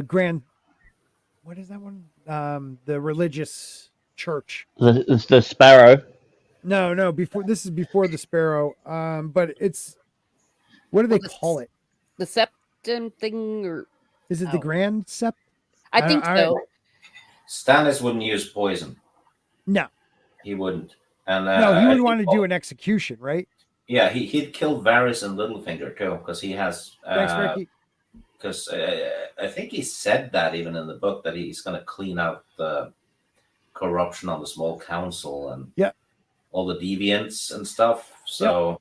grand. What is that one? The religious church. The Sparrow. No. This is before the Sparrow. But it's what do they call it? The Septim thing, or is it the Grand Sept? I think so. Stannis wouldn't use poison. No, he wouldn't. And no, he would want to do an execution, right? Yeah, he'd kill Varys and Littlefinger too, because he has. Thanks, Ricky. Because I think he said that even in the book that he's going to clean out the corruption on the small council and all the deviants and stuff. So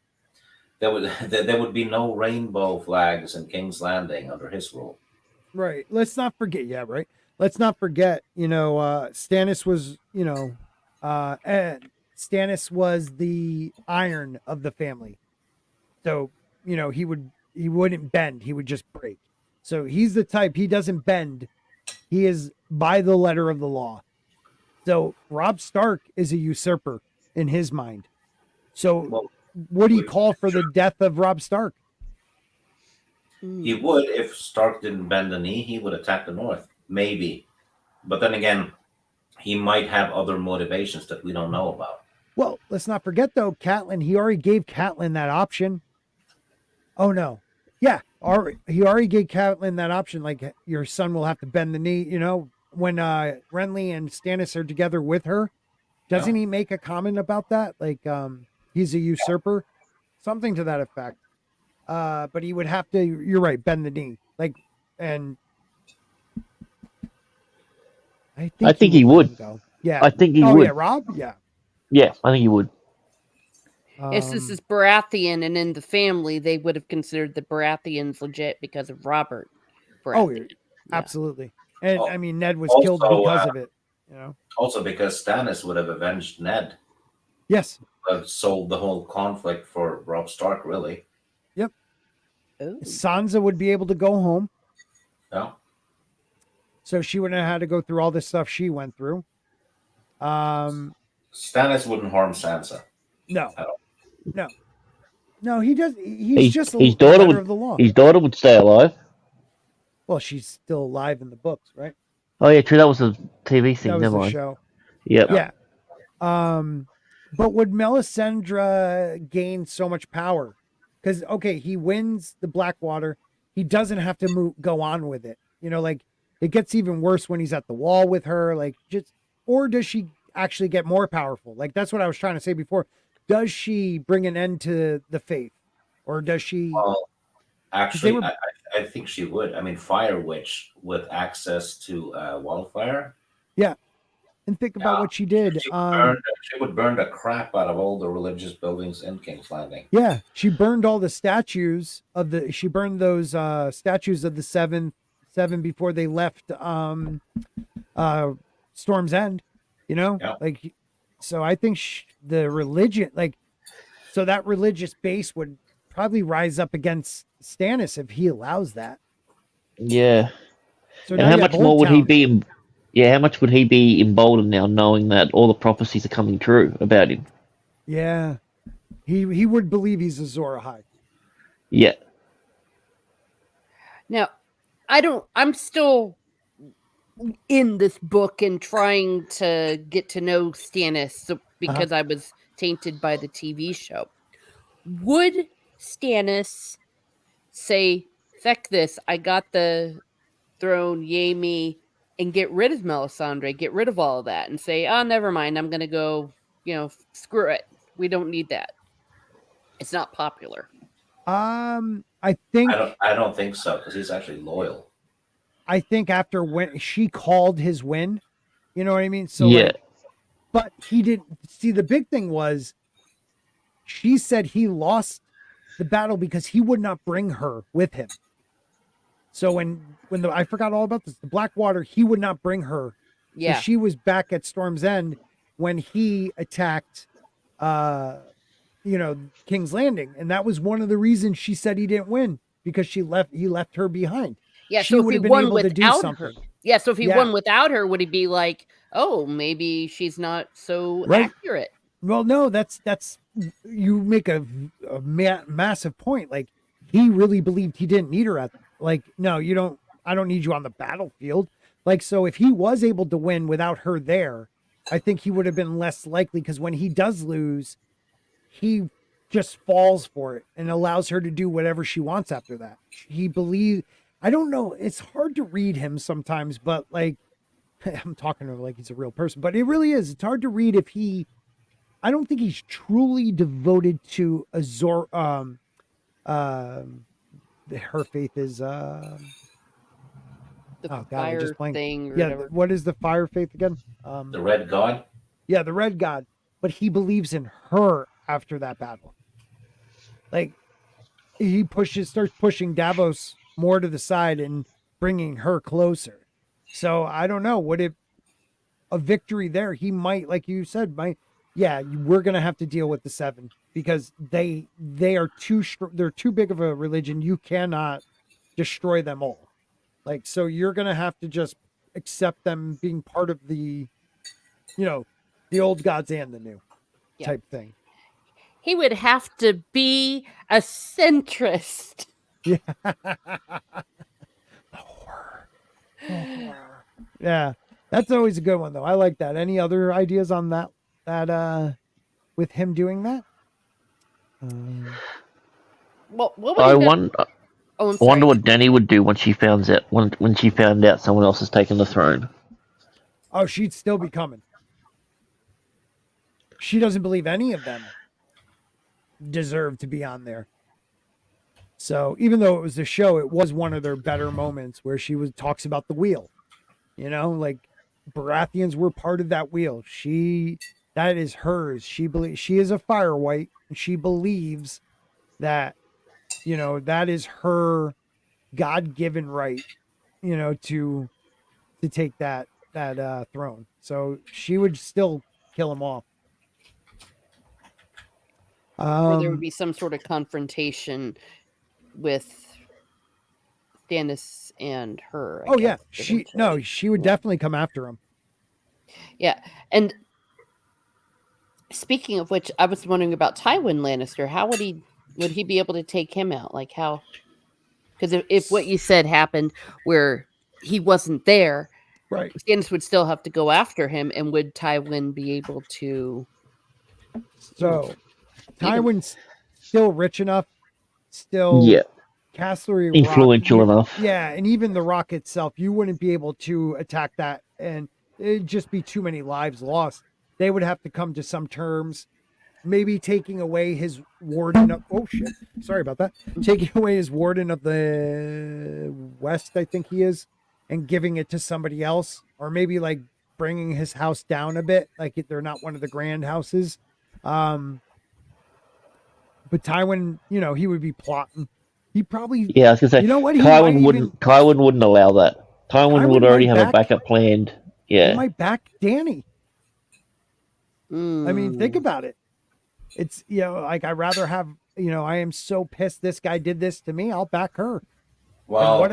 there would be no rainbow flags in King's Landing under his rule. Right. Let's not forget. Yeah. Right. Let's not forget. You know, Stannis was. You know, Stannis was the iron of the family. So you know he wouldn't bend. He would just break. So he's the type. He doesn't bend. He is by the letter of the law. So Robb Stark is a usurper in his mind. So would he call for the death of Robb Stark? He would. If Stark didn't bend the knee, he would attack the north. Maybe. But then again, he might have other motivations that we don't know about. Well, let's not forget, though, Catelyn, he already gave Catelyn that option. Oh, no. Yeah, he already gave Catelyn that option. Like, your son will have to bend the knee. You know, when Renly and Stannis are together with her, doesn't he make a comment about that? Like, he's a usurper, something to that effect. But he would have to, you're right, bend the knee. Like, and I think he would. Yeah. I think he would. Oh, yeah, Rob? Yeah. Yeah, I think he would. Yes, this is Baratheon, and in the family, they would have considered the Baratheons legit because of Robert Baratheon. Absolutely. And I mean, Ned was killed because of it. You know. Also, because Stannis would have avenged Ned. Yes. Solved the whole conflict for Robb Stark, really. Yep. Ooh. Sansa would be able to go home. Yeah. So she wouldn't have had to go through all this stuff she went through. Stannis wouldn't harm Sansa. No. No, he does. He's just his daughter of the law. His daughter would stay alive. Well, she's still alive in the books, right? Oh yeah, true. That was a TV thing. That was the show. Yep. Yeah. But would Melisandre gain so much power? Because he wins the Blackwater. He doesn't have to go on with it. You know, like it gets even worse when he's at the wall with her. Like or does she actually get more powerful? Like that's what I was trying to say before. Does she bring an end to the faith, or does she? Well, actually, I think she would. I mean, Fire Witch with access to wildfire. Yeah. and think about what she did. She would burn the crap out of all the religious buildings in King's Landing. Yeah, she burned all the statues of the. She burned those statues of the seven before they left Storm's End. You know, like, so I think the religion, like, so that religious base would probably rise up against Stannis if he allows that. Yeah. So and how much more would he be? Yeah, how much would he be emboldened now, knowing that all the prophecies are coming true about him? Yeah, he would believe he's Azor Ahai. Yeah. Now, I'm still in this book and trying to get to know Stannis because I was tainted by the TV show. Would Stannis say, "Feck this, I got the throne, yay me," and get rid of Melisandre, get rid of all of that, and say, "Oh, never mind, I'm going to go, screw it. We don't need that. It's not popular." I think I don't think so, because he's actually loyal. I think after when she called his win, you know what I mean? So yeah. But he didn't see, the big thing was she said he lost the battle because he would not bring her with him. So when I forgot all about this, the Blackwater, he would not bring her. Yeah. So she was back at Storm's End when he attacked King's Landing. And that was one of the reasons she said he didn't win, because he left her behind. Yeah, she so if would he have been won able to do without something. her. Yeah, so if he won without her, would he be like, "Oh, maybe she's not so accurate"? Well, no, that's you make a massive point. Like, he really believed he didn't need her no, you don't. I don't need you on the battlefield. Like, so if he was able to win without her there, I think he would have been less likely, because when he does lose, he just falls for it and allows her to do whatever she wants after that. He believes. I don't know. It's hard to read him sometimes, but like, I'm talking to him like he's a real person, but it really is. It's hard to read if I don't think he's truly devoted to Azor. Her faith is the fire thing. Or whatever. What is the fire faith again? The Red God. Yeah, the Red God. But he believes in her after that battle. Like, he starts pushing Davos more to the side and bringing her closer. So I don't know. Would it a victory there? He might, like you said, we're gonna have to deal with the seven, because they are they're too big of a religion. You cannot destroy them all. Like, so you're gonna have to just accept them being part of the old gods and the new type thing. He would have to be a centrist. Yeah. Yeah, that's always a good one, though. I like that. Any other ideas on that with him doing that? Well, what would I wonder what Dany would do when she found out someone else has taken the throne. Oh, she'd still be coming. She doesn't believe any of them deserve to be on there. So even though it was a show, it was one of their better moments where she talks about the wheel. Like, Baratheons were part of that wheel. That is hers. She is a fire white, and she believes that, that is her God-given right, to take that throne. So she would still kill him off. Or there would be some sort of confrontation with Stannis and her. I guess, she would definitely come after him. Yeah, and speaking of which, I was wondering about Tywin Lannister. How would he be able to take him out? Like, how? Because if what you said happened where he wasn't there, right, Stannis would still have to go after him, and would Tywin be able to? So, Tywin's still rich enough, still Castlery influential Rock, enough. Yeah, and even the Rock itself, you wouldn't be able to attack that, and it'd just be too many lives lost. They would have to come to some terms, maybe taking away his warden of, sorry about that. Taking away his warden of the West, I think he is, and giving it to somebody else, or maybe like bringing his house down a bit. Like they're not one of the grand houses. But Tywin, he would be plotting. He probably, Yeah, I was gonna say, you know what? He might even. Tywin wouldn't allow that. Tywin would already have a backup planned. Yeah, he might back Dany. Mm. I mean, think about it. It's like I'd rather have. I am so pissed this guy did this to me. I'll back her. Well,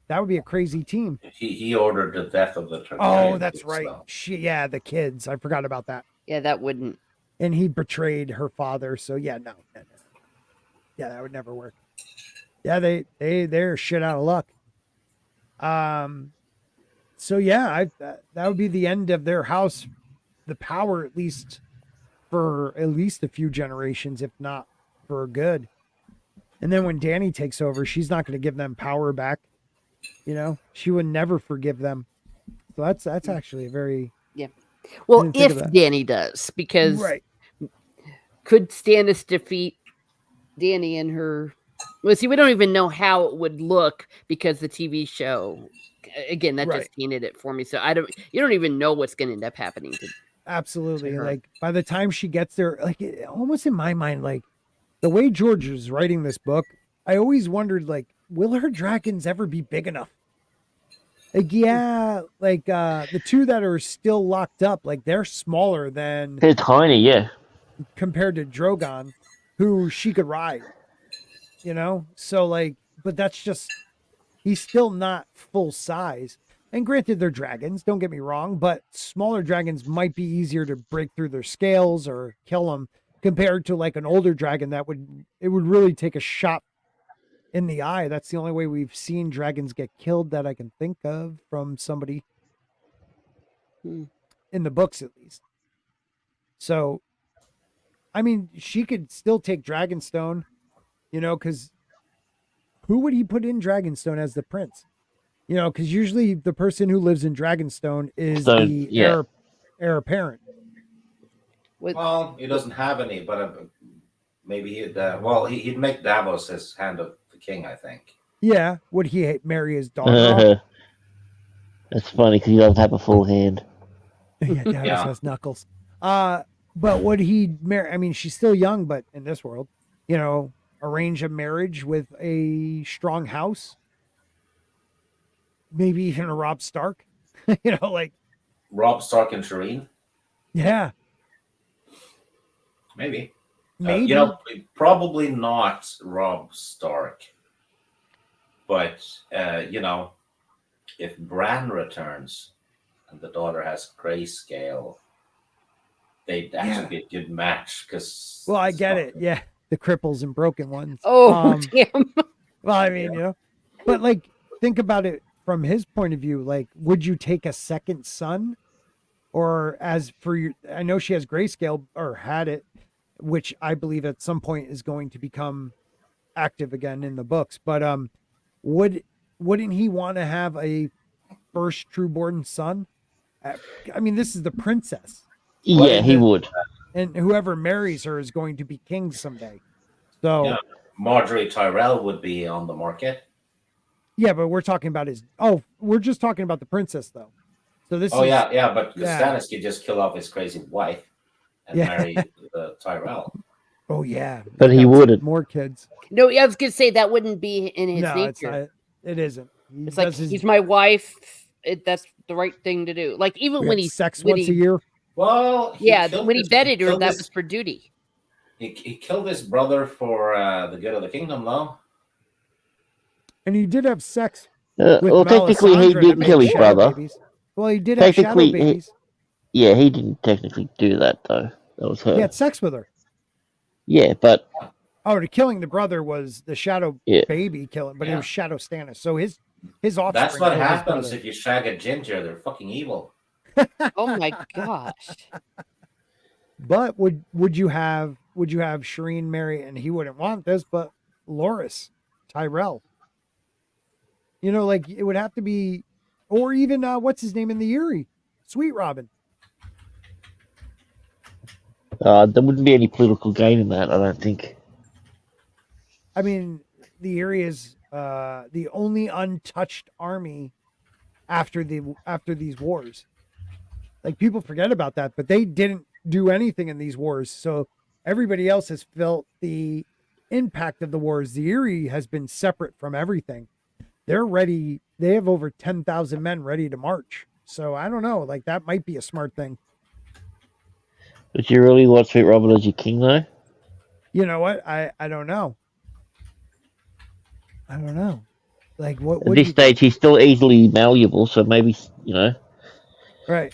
that would be a crazy team. He ordered the death of the Targaryen. Oh, that's right. The kids. I forgot about that. Yeah, that wouldn't. And he betrayed her father. So yeah, no. Yeah, that would never work. Yeah, they're shit out of luck. So yeah, that would be the end of their house, the power at least for at least a few generations, if not for good. And then when Dany takes over, she's not going to give them power back. She would never forgive them. So that's actually a very well, if Dany does, because could Stannis defeat Dany and her? Well, see, we don't even know how it would look because the TV show, again, that just tainted it for me. So you don't even know what's going to end up happening. Absolutely. Like by the time she gets there, like almost in my mind, like the way George is writing this book, I always wondered, like, will her dragons ever be big enough? Like, the two that are still locked up, like they're smaller than. They're tiny, yeah. Compared to Drogon, who she could ride. So like, but that's just, he's still not full size. And granted, they're dragons, don't get me wrong, but smaller dragons might be easier to break through their scales or kill them compared to like an older dragon that would really take a shot in the eye. That's the only way we've seen dragons get killed that I can think of from somebody in the books, at least. So, I mean, she could still take Dragonstone, because who would he put in Dragonstone as the prince? Because usually the person who lives in Dragonstone is the heir apparent. Well, he doesn't have any, but maybe he'd make Davos his hand of the king, I think. Yeah, would he marry his daughter? That's funny because he doesn't have a full hand. Yeah, Davos has knuckles. But would he marry? I mean, she's still young, but in this world, arrange a marriage with a strong house. Maybe even a Robb Stark, like Robb Stark and Shireen. Yeah, maybe. Probably not Robb Stark. But if Bran returns and the daughter has grayscale, they'd actually be a good match. Because I get it. Yeah, the cripples and broken ones. Oh, damn. Well, I mean, but like, think about it. From his point of view, like, would you take a second son? Or as for your, I know she has grayscale or had it, which I believe at some point is going to become active again in the books. But wouldn't he want to have a first trueborn son? I mean, this is the princess. Yeah, he would. And whoever marries her is going to be king someday. So Marjorie Tyrell would be on the market. Yeah, but we're talking about we're just talking about the princess, though. So this. But Stannis could just kill off his crazy wife and marry Tyrell. Oh yeah, but he wouldn't. More kids. No, I was gonna say that wouldn't be in his nature. It isn't. It's like he's my wife. That's the right thing to do. Like even when he's sex once a year. Well, when he vetted her, that was for duty. He killed his brother for the good of the kingdom, though. And he did have sex. Well, technically, he didn't kill his brother. Babies. Well, he did have shadow babies. He didn't technically do that, though. That was her. He had sex with her. Yeah, but. Oh, the killing the brother was the shadow baby killing, but it was Shadow Stannis. So his offspring. That's what happens if you shag a ginger. They're fucking evil. Oh my gosh. But would you have Shireen marry, and he wouldn't want this, but Loras Tyrell? Like it would have to be, or even what's his name in the Eyrie, Sweet Robin. There wouldn't be any political gain in that, I don't think. I mean, the Eyrie is the only untouched army after these wars. Like people forget about that, but they didn't do anything in these wars. So everybody else has felt the impact of the wars. The Erie has been separate from everything. They're ready. They have over 10,000 men ready to march. So I don't know. Like that might be a smart thing. Would you really want Sweet Robin as your king, though? You know what? I don't know. I don't know. Like what? At this stage, he's still easily malleable. So maybe right?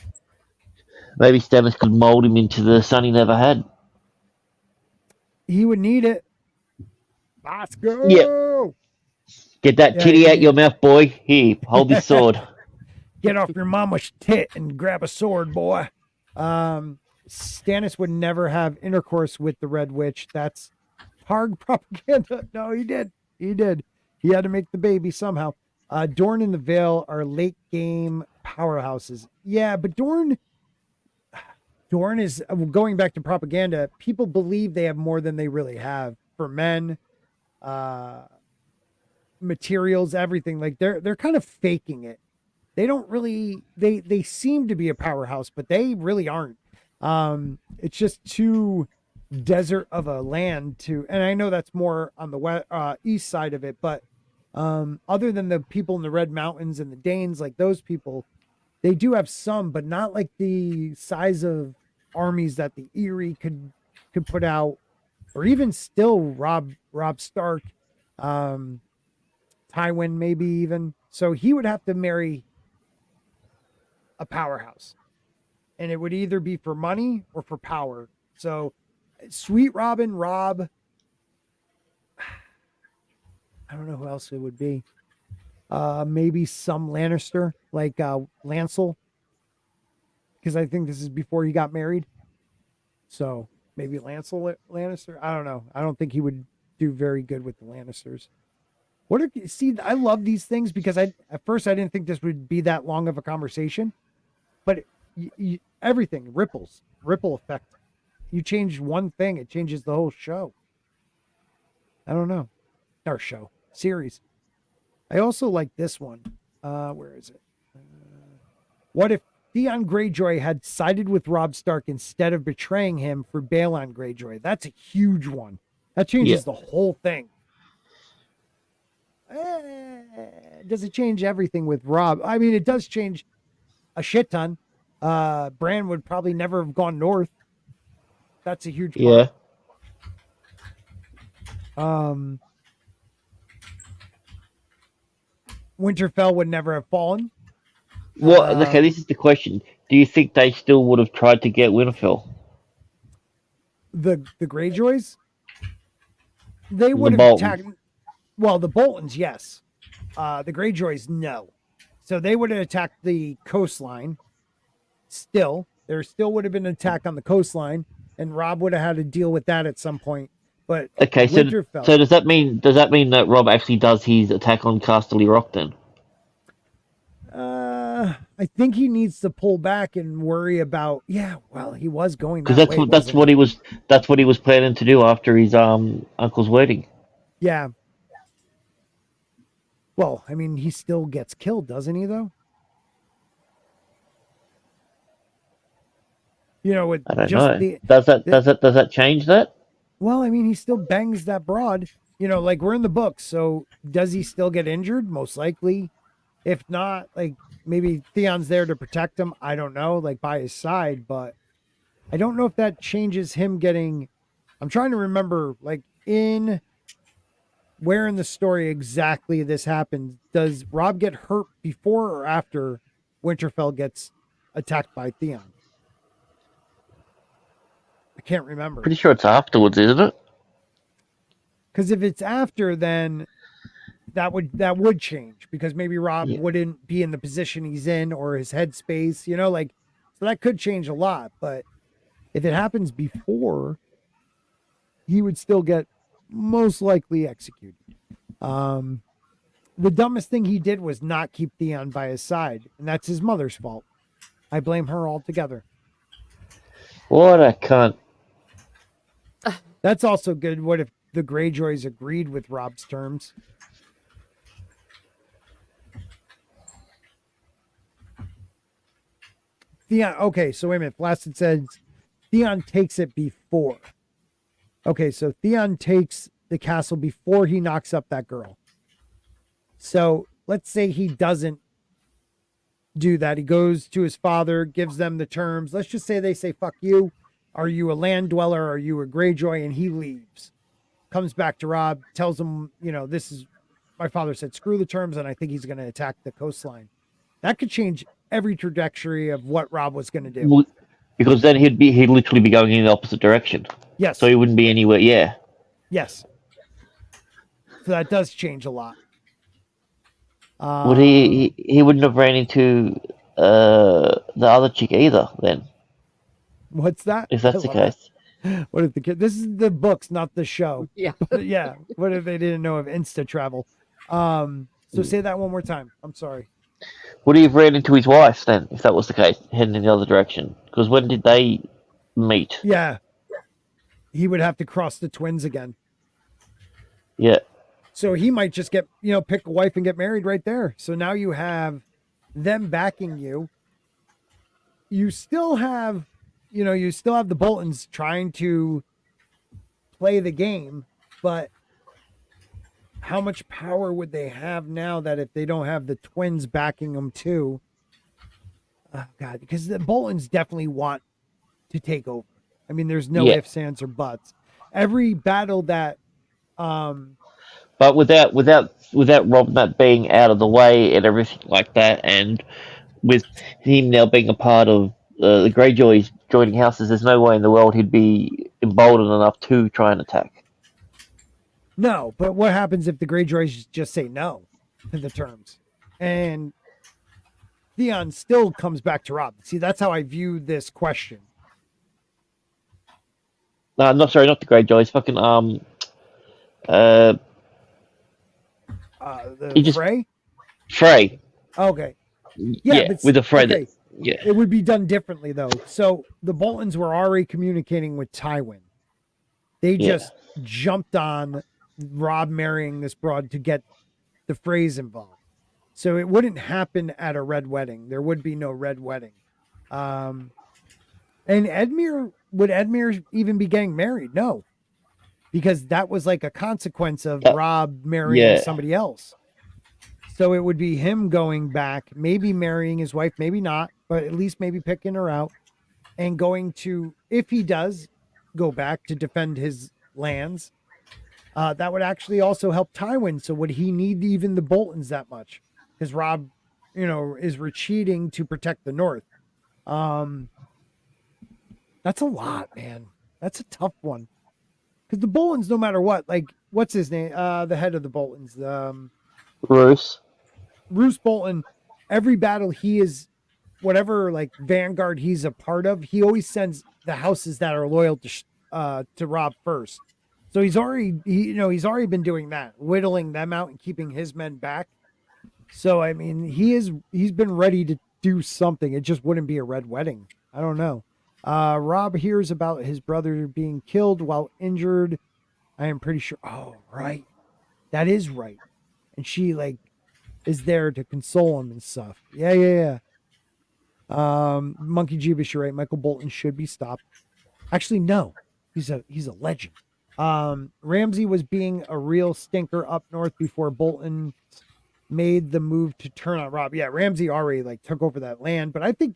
Maybe Stannis could mold him into the son he never had. He would need it. Let's go. Yep. Get that titty out your mouth, boy. Here, hold this sword. Get off your mama's tit and grab a sword, boy. Stannis would never have intercourse with the Red Witch. That's Targ propaganda. No, he did. He did. He had to make the baby somehow. Dorne and the Vale are late game powerhouses. Yeah, but Dorne is going back to propaganda. People believe they have more than they really have for men, materials, everything. Like they're kind of faking it. They don't really. They seem to be a powerhouse, but they really aren't. It's just too desert of a land to, and I know that's more on the east side of it, but other than the people in the Red Mountains and the Danes, like those people, they do have some, but not like the size of armies that the Erie could put out, or even still Rob Stark, Tywin maybe even. So he would have to marry a powerhouse, and it would either be for money or for power. So Sweet Robin, Rob, I don't know who else it would be. Maybe some Lannister, like Lancel, because I think this is before he got married. So maybe Lancel Lannister. I don't know. I don't think he would do very good with the Lannisters. See, I love these things because at first I didn't think this would be that long of a conversation, but everything ripple effect. You change one thing, it changes the whole show. I don't know. Our series. I also like this one. Where is it? What if Theon Greyjoy had sided with Robb Stark instead of betraying him for Balon Greyjoy? That's a huge one. That changes the whole thing. Does it change everything with Robb? I mean, it does change a shit ton. Bran would probably never have gone north. That's a huge part. Winterfell would never have fallen. Okay, this is the question. Do you think they still would have tried to get Winterfell? The Greyjoys? They would have attacked. Well, the Boltons, yes. The Greyjoys, no. So they would have attacked the coastline. Still, there still would have been an attack on the coastline, and Robb would have had to deal with that at some point. But okay, so does that mean that Robb actually does his attack on Casterly Rock then? I think he needs to pull back and worry about. Yeah, well, he was going because that's what he was planning to do after his uncle's wedding. Yeah. Well, I mean, he still gets killed, doesn't he? Though. You know, I don't know. Does that change that? Well, I mean, he still bangs that broad. You know, like we're in the books, so does he still get injured? Most likely. If not, like maybe Theon's there to protect him. I don't know, like by his side, but I don't know if that changes him getting. I'm trying to remember, like where in the story exactly this happened. Does Robb get hurt before or after Winterfell gets attacked by Theon? I can't remember. Pretty sure it's afterwards, isn't it? Because if it's after, then that would change, because maybe Robb wouldn't be in the position he's in or his headspace, you know, like, so that could change a lot. But if it happens before, he would still get most likely executed. The dumbest thing he did was not keep Theon by his side, and that's his mother's fault. I blame her altogether. What a cunt. That's also good. What if the Greyjoys agreed with Robb's terms? Theon. Okay, so wait a minute. Flaccid says Theon takes it before. Okay, so Theon takes the castle before he knocks up that girl. So let's say he doesn't do that. He goes to his father, gives them the terms. Let's just say they say, fuck you. Are you a land dweller? Are you a Greyjoy? And he leaves. Comes back to Robb, tells him, this is, my father said, screw the terms, and I think he's going to attack the coastline. That could change every trajectory of what Robb was going to do. Well, because then he'd literally be going in the opposite direction. Yes. So he wouldn't be anywhere. Yeah. Yes. So that does change a lot. Would he wouldn't have ran into the other chick either then? What's that? If that's the case. What if the kid? This is the books, not the show. Yeah. But yeah. What if they didn't know of Insta travel? So say that one more time. I'm sorry. Would he have ran into his wife then, if that was the case, heading in the other direction? Because when did they meet? Yeah. He would have to cross the twins again. Yeah. So he might just get, pick a wife and get married right there. So now you have them backing you. You still have, the Boltons trying to play the game, but how much power would they have now that if they don't have the twins backing them too? Oh God, because the Boltons definitely want to take over. I mean, there's no ifs, ands, or buts. Every battle that, but without Robb not being out of the way and everything like that, and with him now being a part of the Greyjoys joining houses, there's no way in the world he'd be emboldened enough to try and attack. No, but what happens if the Greyjoys just say no to the terms? And Theon still comes back to Robb. See, that's how I view this question. No, not the Greyjoys. Fucking Frey? Frey. Okay. Yeah, but, with the Frey. Okay. Yeah. It would be done differently, though. So the Boltons were already communicating with Tywin. They just jumped on Robb marrying this broad to get the Freys involved. So it wouldn't happen at a red wedding. There would be no red wedding. And Edmure, would Edmure even be getting married? No. Because that was like a consequence of Robb marrying somebody else. So it would be him going back, maybe marrying his wife, maybe not, but at least maybe picking her out and going to, if he does go back to defend his lands, that would actually also help Tywin. So would he need even the Boltons that much? Because Robb, is retreating to protect the North. That's a lot, man. That's a tough one. Because the Boltons, no matter what, like, what's his name? The head of the Boltons. Roose Bolton, every battle he is, whatever, like, vanguard he's a part of, he always sends the houses that are loyal to Robb first. So he's already been doing that, whittling them out and keeping his men back. So, I mean, he's been ready to do something. It just wouldn't be a red wedding. I don't know. Robb hears about his brother being killed while injured. I am pretty sure. Oh, right. That is right. And she, like, is there to console him and stuff. Yeah. Monkey Jeebus, you're right. Michael Bolton should be stopped. Actually, no. He's a legend. Ramsay was being a real stinker up north before Bolton made the move to turn on Robb. Yeah, Ramsay already, like, took over that land. But I think,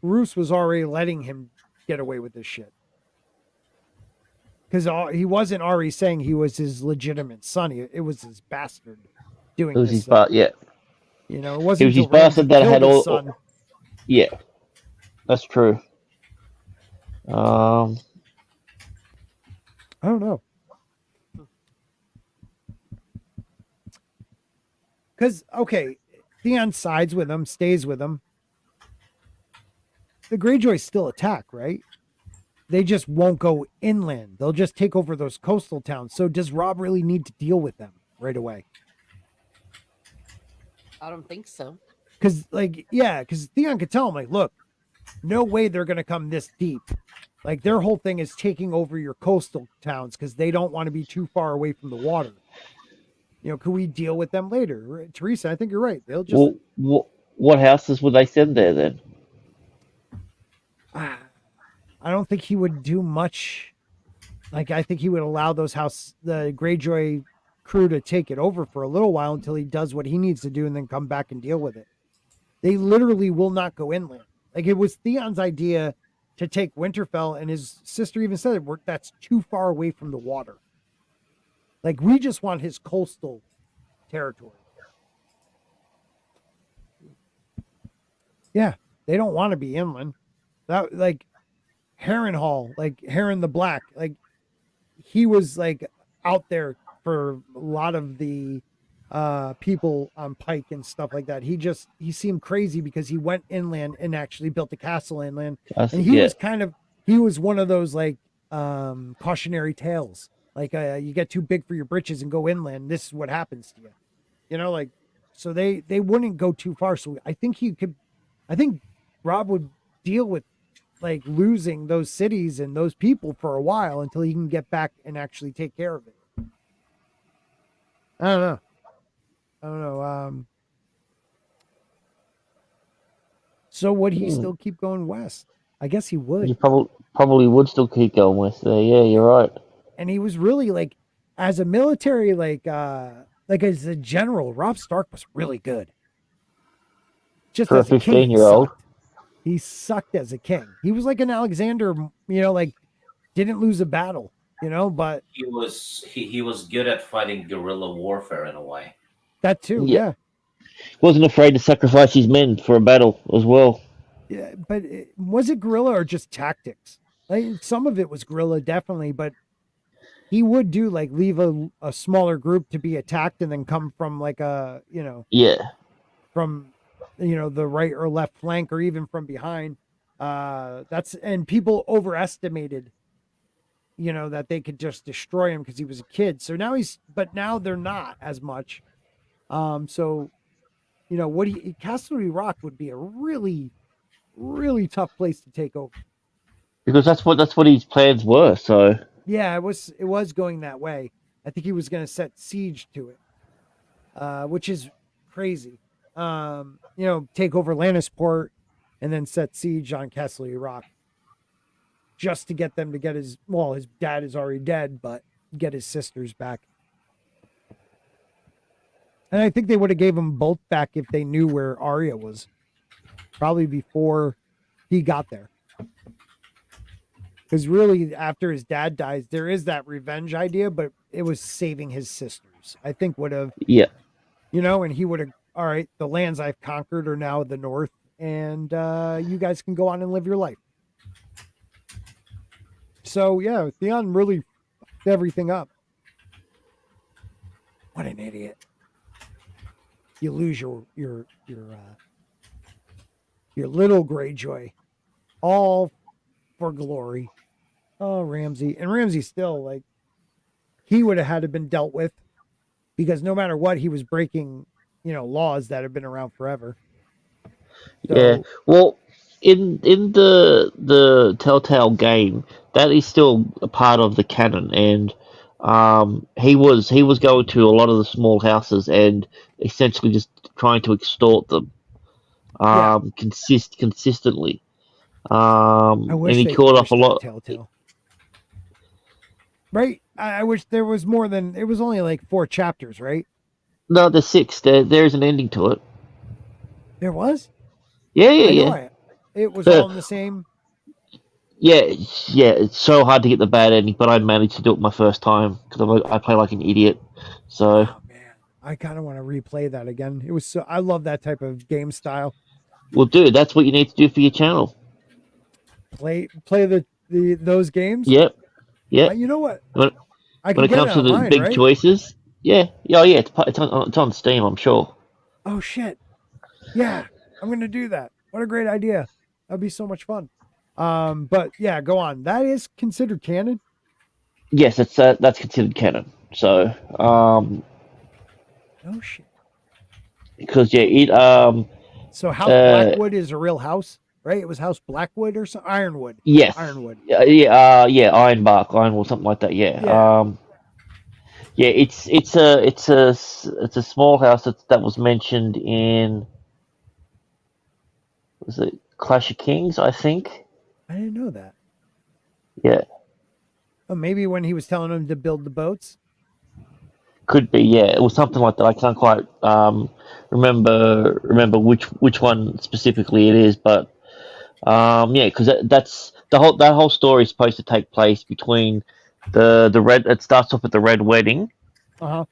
Roose was already letting him get away with this shit. Because he wasn't already saying he was his legitimate son. It was his bastard doing this. It was his bastard, yeah. It wasn't his bastard that had all. Yeah, that's true. I don't know. Because, okay, Theon sides with him, stays with him. The Greyjoys still attack, right? They just won't go inland. They'll just take over those coastal towns. So does Robb really need to deal with them right away? I don't think so. Because, because Theon could tell him, like, look, no way they're going to come this deep. Like, their whole thing is taking over your coastal towns because they don't want to be too far away from the water. Could we deal with them later? Teresa, I think you're right. They'll just... Well, what houses would they send there then? I don't think he would do much. Like, I think he would allow the Greyjoy crew to take it over for a little while until he does what he needs to do and then come back and deal with it. They literally will not go inland. Like, it was Theon's idea to take Winterfell, and his sister even said that's too far away from the water. Like, we just want his coastal territory. Yeah, they don't want to be inland. That, like, Harrenhal, like Harren the Black, like, he was like out there for a lot of the people on Pike and stuff like that. He seemed crazy because he went inland and actually built a castle inland. And he was one of those like cautionary tales. Like you get too big for your britches and go inland, this is what happens to you. You know, like, so they wouldn't go too far. So I think Rob would deal with like losing those cities and those people for a while until he can get back and actually take care of it. I don't know. So would he still keep going west? I guess he would. He probably would still keep going west there. Yeah, you're right. And he was really like, as a military, like as a general, Robb Stark was really good. Just for as a 15-year-old. He sucked as a king. He was like an Alexander, like didn't lose a battle, but he was good at fighting guerrilla warfare in a way. That too, yeah. Wasn't afraid to sacrifice his men for a battle as well. Yeah, but was it guerrilla or just tactics? Like, some of it was guerrilla, definitely, but he would do like leave a smaller group to be attacked and then come from like from the right or left flank or even from behind. And people overestimated, that they could just destroy him because he was a kid. So now they're not as much. Castle Rock would be a really, really tough place to take over. Because that's what his plans were. So yeah, it was going that way. I think he was going to set siege to it, which is crazy. Take over Lannisport and then set siege on Castle Rock just to get them to get his dad is already dead, but get his sisters back. And I think they would have gave them both back if they knew where Arya was, probably before he got there. Because really, after his dad dies, there is that revenge idea, but it was saving his sisters. I think would have, and he would have, all right, the lands I've conquered are now the north, and you guys can go on and live your life. So, yeah, Theon really fucked everything up. What an idiot. You lose your little Greyjoy, all for glory. Oh, Ramsay. And Ramsay still, like, he would have had to been dealt with because no matter what, he was breaking, laws that have been around forever. So, yeah. Well, in the Telltale game, that is still a part of the canon, and he was going to a lot of the small houses and essentially just trying to extort them consistently. And he called off a lot. Telltale. Right? I wish there was more than, it was only like 4 chapters, right? No, there's 6. There's an ending to it. There was? Yeah. It was all in the same. Yeah. It's so hard to get the bad ending, but I managed to do it my first time because I play like an idiot. So. Oh man, I kind of want to replay that again. It was so. I love that type of game style. Well, dude, that's what you need to do for your channel. Play those games. Yep. You know what? When it comes to the big choices, yeah. It's on Steam, I'm sure. Oh shit! Yeah, I'm gonna do that. What a great idea! That'd be so much fun. But yeah, go on. That is considered canon. Yes, that's considered canon. So, oh shit. Because it So House Blackwood is a real house, right? It was House Blackwood or something. Ironwood. Yes. Ironwood. Ironbark, something like that. Yeah. It's a small house that was mentioned in, was it Clash of Kings? I think. I didn't know that. Yeah. Oh, maybe when he was telling him to build the boats. Could be, yeah. It was something like that. I can't quite remember which one specifically it is, but yeah, because that's that whole story is supposed to take place between the red. It starts off with the red wedding, and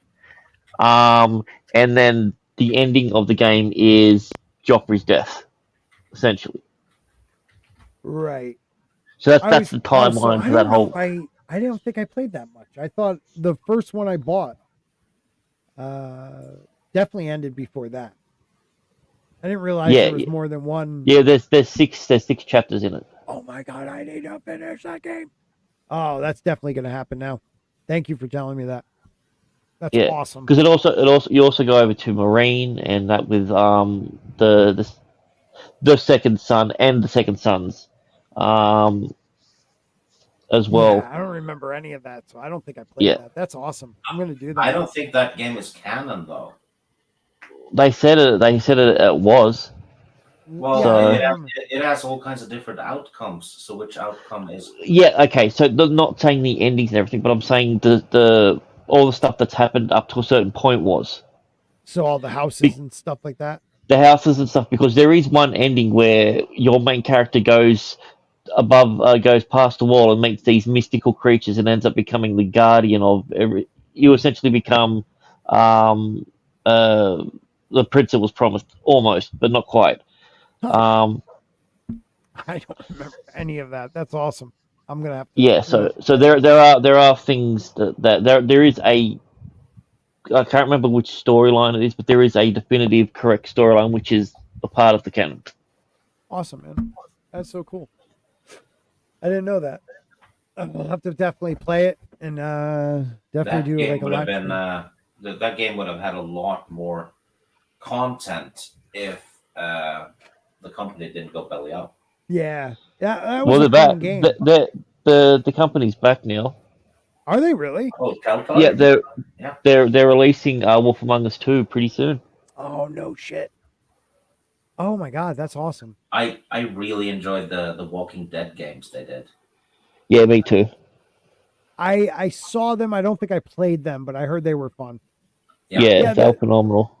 then the ending of the game is Joffrey's death, essentially. Right. So that's the timeline for that whole. I don't think I played that much. I thought the first one I bought definitely ended before that. I didn't realize there was more than one. Yeah, there's six chapters in it. Oh my god, I need to finish that game. Oh, that's definitely going to happen now. Thank you for telling me that. That's awesome. Because you also go over to Marine and that with the second son and the second sons, as well. Yeah, I don't remember any of that, so I don't think I played that. That's awesome. I'm going to do that. I don't think that game is canon though. They said it was. Well, so, it has all kinds of different outcomes. So which outcome is? Yeah, okay. So not saying the endings and everything, but I'm saying the all the stuff that's happened up to a certain point was. So all the houses and stuff like that. The houses and stuff, because there is one ending where your main character goes goes past the wall and meets these mystical creatures and ends up becoming the guardian of every. You essentially become the prince that was promised, almost, but not quite. I don't remember any of that. That's awesome. I'm gonna have to. Yeah, so there are things that there is a. I can't remember which storyline it is, but there is a definitive, correct storyline which is a part of the canon. Awesome, man. That's so cool. I didn't know that. I'll have to definitely play it and definitely do like a lot. That game would have had a lot more content if the company didn't go belly up. Yeah, that was a fun game. The company's back now. Are they really? Oh, Telltale? Yeah, they're releasing Wolf Among Us 2 pretty soon. Oh no shit! Oh my god, that's awesome. I really enjoyed the Walking Dead games they did. Yeah, me too. I saw them. I don't think I played them, but I heard they were fun. Yeah, they're phenomenal.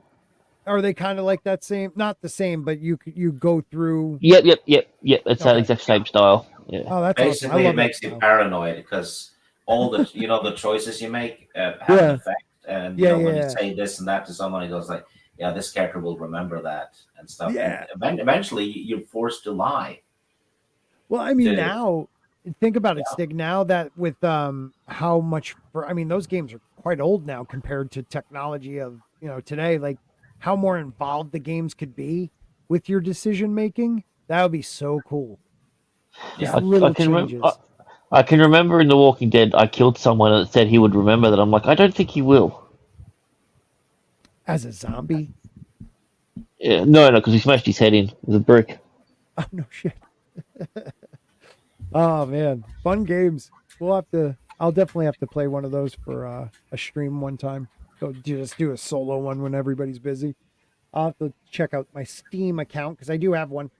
Are they kind of like that same? Not the same, but you go through. Yep. It's that exact same style. Yeah. Oh, that's basically awesome. It makes you paranoid because all the the choices you make have an effect, and when you say this and that to someone, it goes like, yeah, this character will remember that and stuff. Yeah. And eventually, you're forced to lie. Well, I mean, now think about it, Stig. Now that with how much, those games are quite old now compared to technology of today. Like how more involved the games could be with your decision making. That would be so cool. Yeah, I can remember in The Walking Dead, I killed someone and it said he would remember that. I'm like, I don't think he will. As a zombie? Yeah, no, because he smashed his head in with a brick. Oh no shit! Oh man, fun games. I'll definitely have to play one of those for a stream one time. Go just do a solo one when everybody's busy. I'll have to check out my Steam account because I do have one.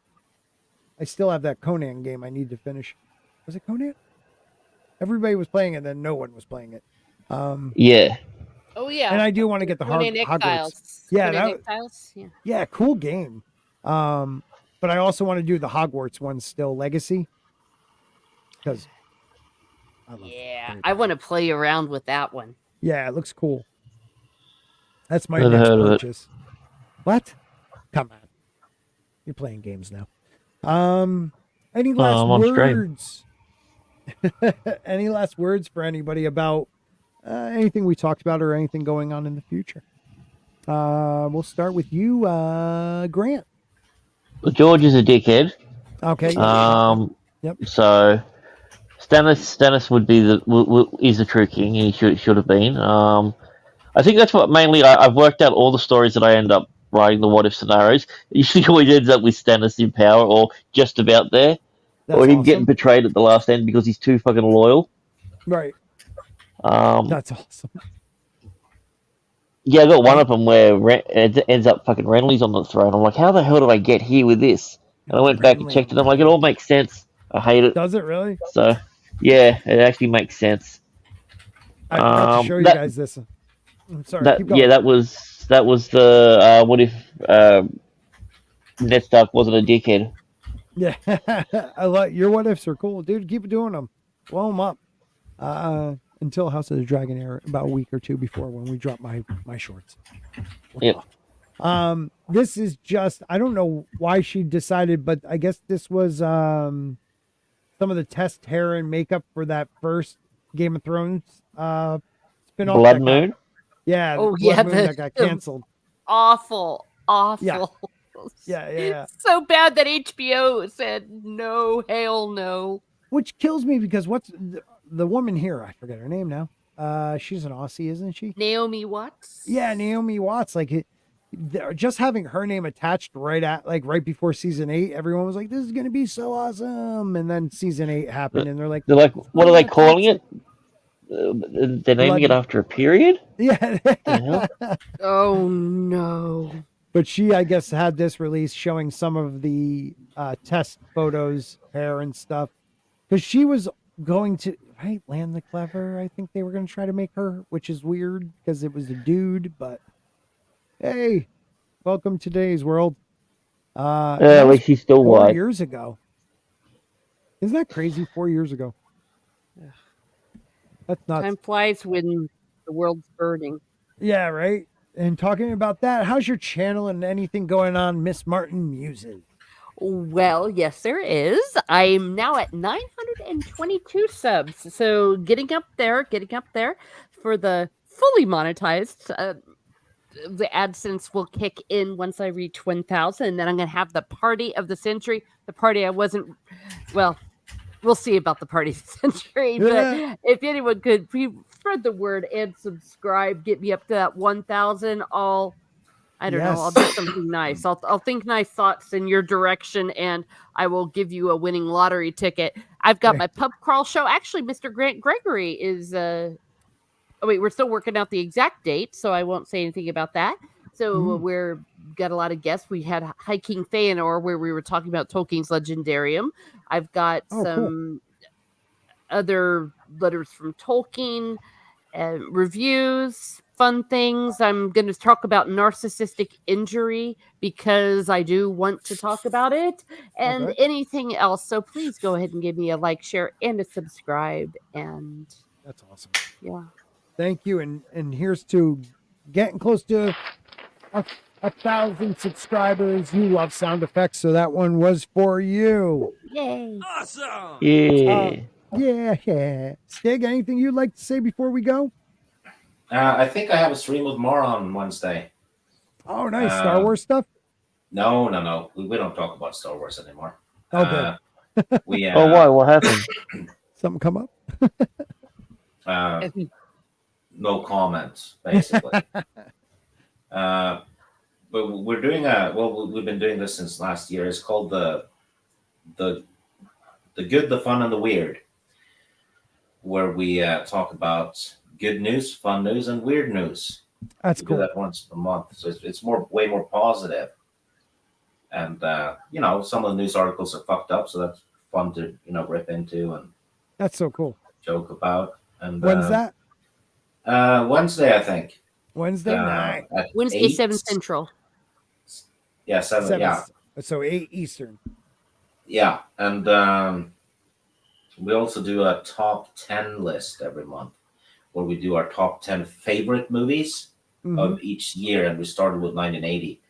I still have that Conan game I need to finish. Was it Conan? Everybody was playing it, then no one was playing it. Yeah. Oh yeah. And I do want to get the Hogwarts. Yeah, cool game. But I also want to do the Hogwarts one still, Legacy. Because I want to play around with that one. Yeah, it looks cool. That's my next purchase. What? Come on. You're playing games now. Any last words? Any last words for anybody about anything we talked about or anything going on in the future? We'll start with you, Grant. Well, George is a dickhead. Okay. Yep. So Stannis would be is the true king. He should have been. I think that's what mainly I've worked out all the stories that I end up writing the what if scenarios. It usually always ends up with Stannis in power or just about there. Or him getting betrayed at the last end because he's too fucking loyal. Right. That's awesome. Yeah, I got one of them where it ends up fucking Renly's on the throne. I'm like, how the hell did I get here with this? And I went back and checked it. I'm like, it all makes sense. I hate it. Does it really? So, yeah, it actually makes sense. I forgot to show you guys this. I'm sorry. Keep going. Yeah, that was the what if Ned Stark wasn't a dickhead? Yeah, I like your what ifs are cool, dude. Keep doing them. Blow them up. Until House of the Dragon air about a week or two before when we drop my shorts. Yep. This is just I don't know why she decided, but I guess this was some of the test hair and makeup for that first Game of Thrones spinoff. Blood Moon. Yeah. Oh Blood Moon that got canceled. Awful. Yeah. So bad that HBO said no, hell no. Which kills me because what's the woman here? I forget her name now. She's an Aussie, isn't she? Naomi Watts. Yeah, Naomi Watts. Like just having her name attached right before season 8, everyone was like, "This is gonna be so awesome!" And then season 8 happened, and they're like, "What are they calling it? They're naming it after a period." Yeah. Oh no. But she, I guess, had this release showing some of the test photos, hair and stuff, because she was going to Land the Clever. I think they were going to try to make her, which is weird because it was a dude. But hey, welcome to today's world. At least she's still 4 white. years ago. Isn't that crazy? 4 years ago. That's nuts. Time flies when the world's burning. Yeah, right. And talking about that, how's your channel and anything going on, Miss Martin Muses? Well, yes, there is. I'm now at 922 subs. So getting up there for the fully monetized. The AdSense will kick in once I reach 1,000. And then I'm going to have the party of the century. The party we'll see about the party of the century. Yeah. But if anyone could spread the word and subscribe, get me up to that 1,000, I'll do something nice. I'll think nice thoughts in your direction, and I will give you a winning lottery ticket. I've got my pub crawl show. Actually, Mr. Grant Gregory is we're still working out the exact date, so I won't say anything about that. So we're got a lot of guests. We had Hiking Feanor, where we were talking about Tolkien's Legendarium. I've got some other letters from Tolkien, reviews, fun things. I'm going to talk about narcissistic injury because I do want to talk about it, and anything else. So please go ahead and give me a like, share, and a subscribe. And that's awesome. Yeah. Thank you. And here's to getting close to 1,000 subscribers. You love sound effects, so that one was for you. Yay. Awesome. Yeah. Yeah. Stig, anything you'd like to say before we go? I think I have a stream with Mara on Wednesday. Oh, nice. Star Wars stuff? No. We don't talk about Star Wars anymore. Okay. Why? What happened? Something come up? No comments, basically. But we're doing we've been doing this since last year. It's called the Good, the Fun, and the Weird, where we talk about good news, fun news, and weird news. That's cool. Do that once a month, so it's way more positive. And some of the news articles are fucked up, so that's fun to rip into and that's so cool. Joke about. And when's that? Wednesday, I think. Wednesday night. Wednesday, 7 Central. Yeah, 7. Yeah. So 8 Eastern. Yeah, and we also do a top 10 list every month, where we do our top 10 favorite movies of each year, and we started with 1980.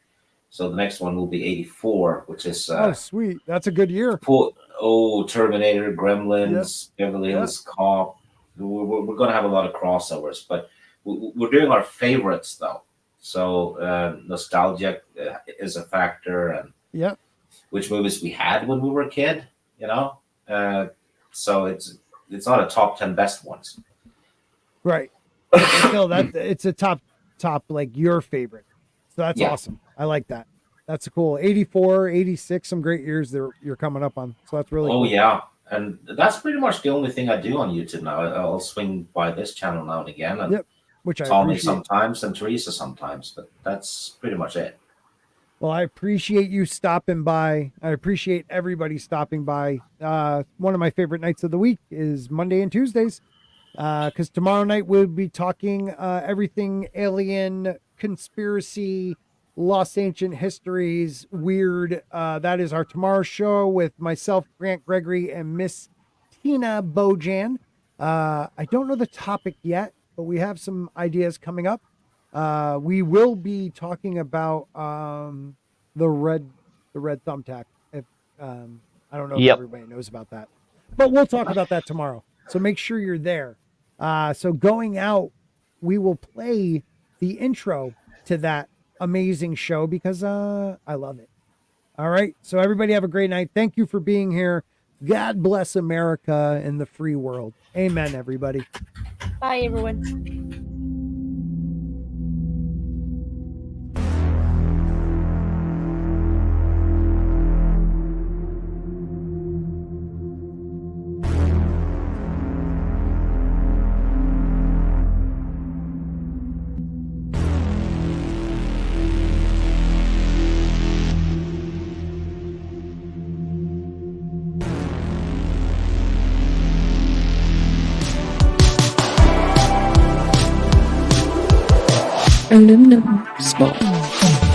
So the next one will be 84, which is sweet. That's a good year. Terminator, Gremlins, Beverly Hills Cop. We're going to have a lot of crossovers, but we're doing our favorites though. So nostalgia is a factor, and which movies we had when we were a kid, so it's not a top 10 best ones, right? Still, it's a top like your favorite. So that's awesome. I like that. That's cool. 84, 86, some great years you're coming up on. So that's really cool. Yeah. And that's pretty much the only thing I do on YouTube now. I'll swing by this channel now and again. And which I Tommy appreciate. Sometimes and Teresa sometimes, but that's pretty much it. Well, I appreciate you stopping by. I appreciate everybody stopping by. One of my favorite nights of the week is Monday and Tuesdays, because tomorrow night we'll be talking everything alien, conspiracy, lost ancient histories, weird. That is our tomorrow show with myself, Grant Gregory, and Miss Tina Bojan. I don't know the topic yet, but we have some ideas coming up. We will be talking about the red thumbtack. If I don't know if everybody knows about that, but we'll talk about that tomorrow. So make sure you're there. So going out, we will play the intro to that amazing show because I love it. All right. So everybody have a great night. Thank you for being here. God bless America and the free world. Amen, everybody. Bye, everyone. Aluminum Spork.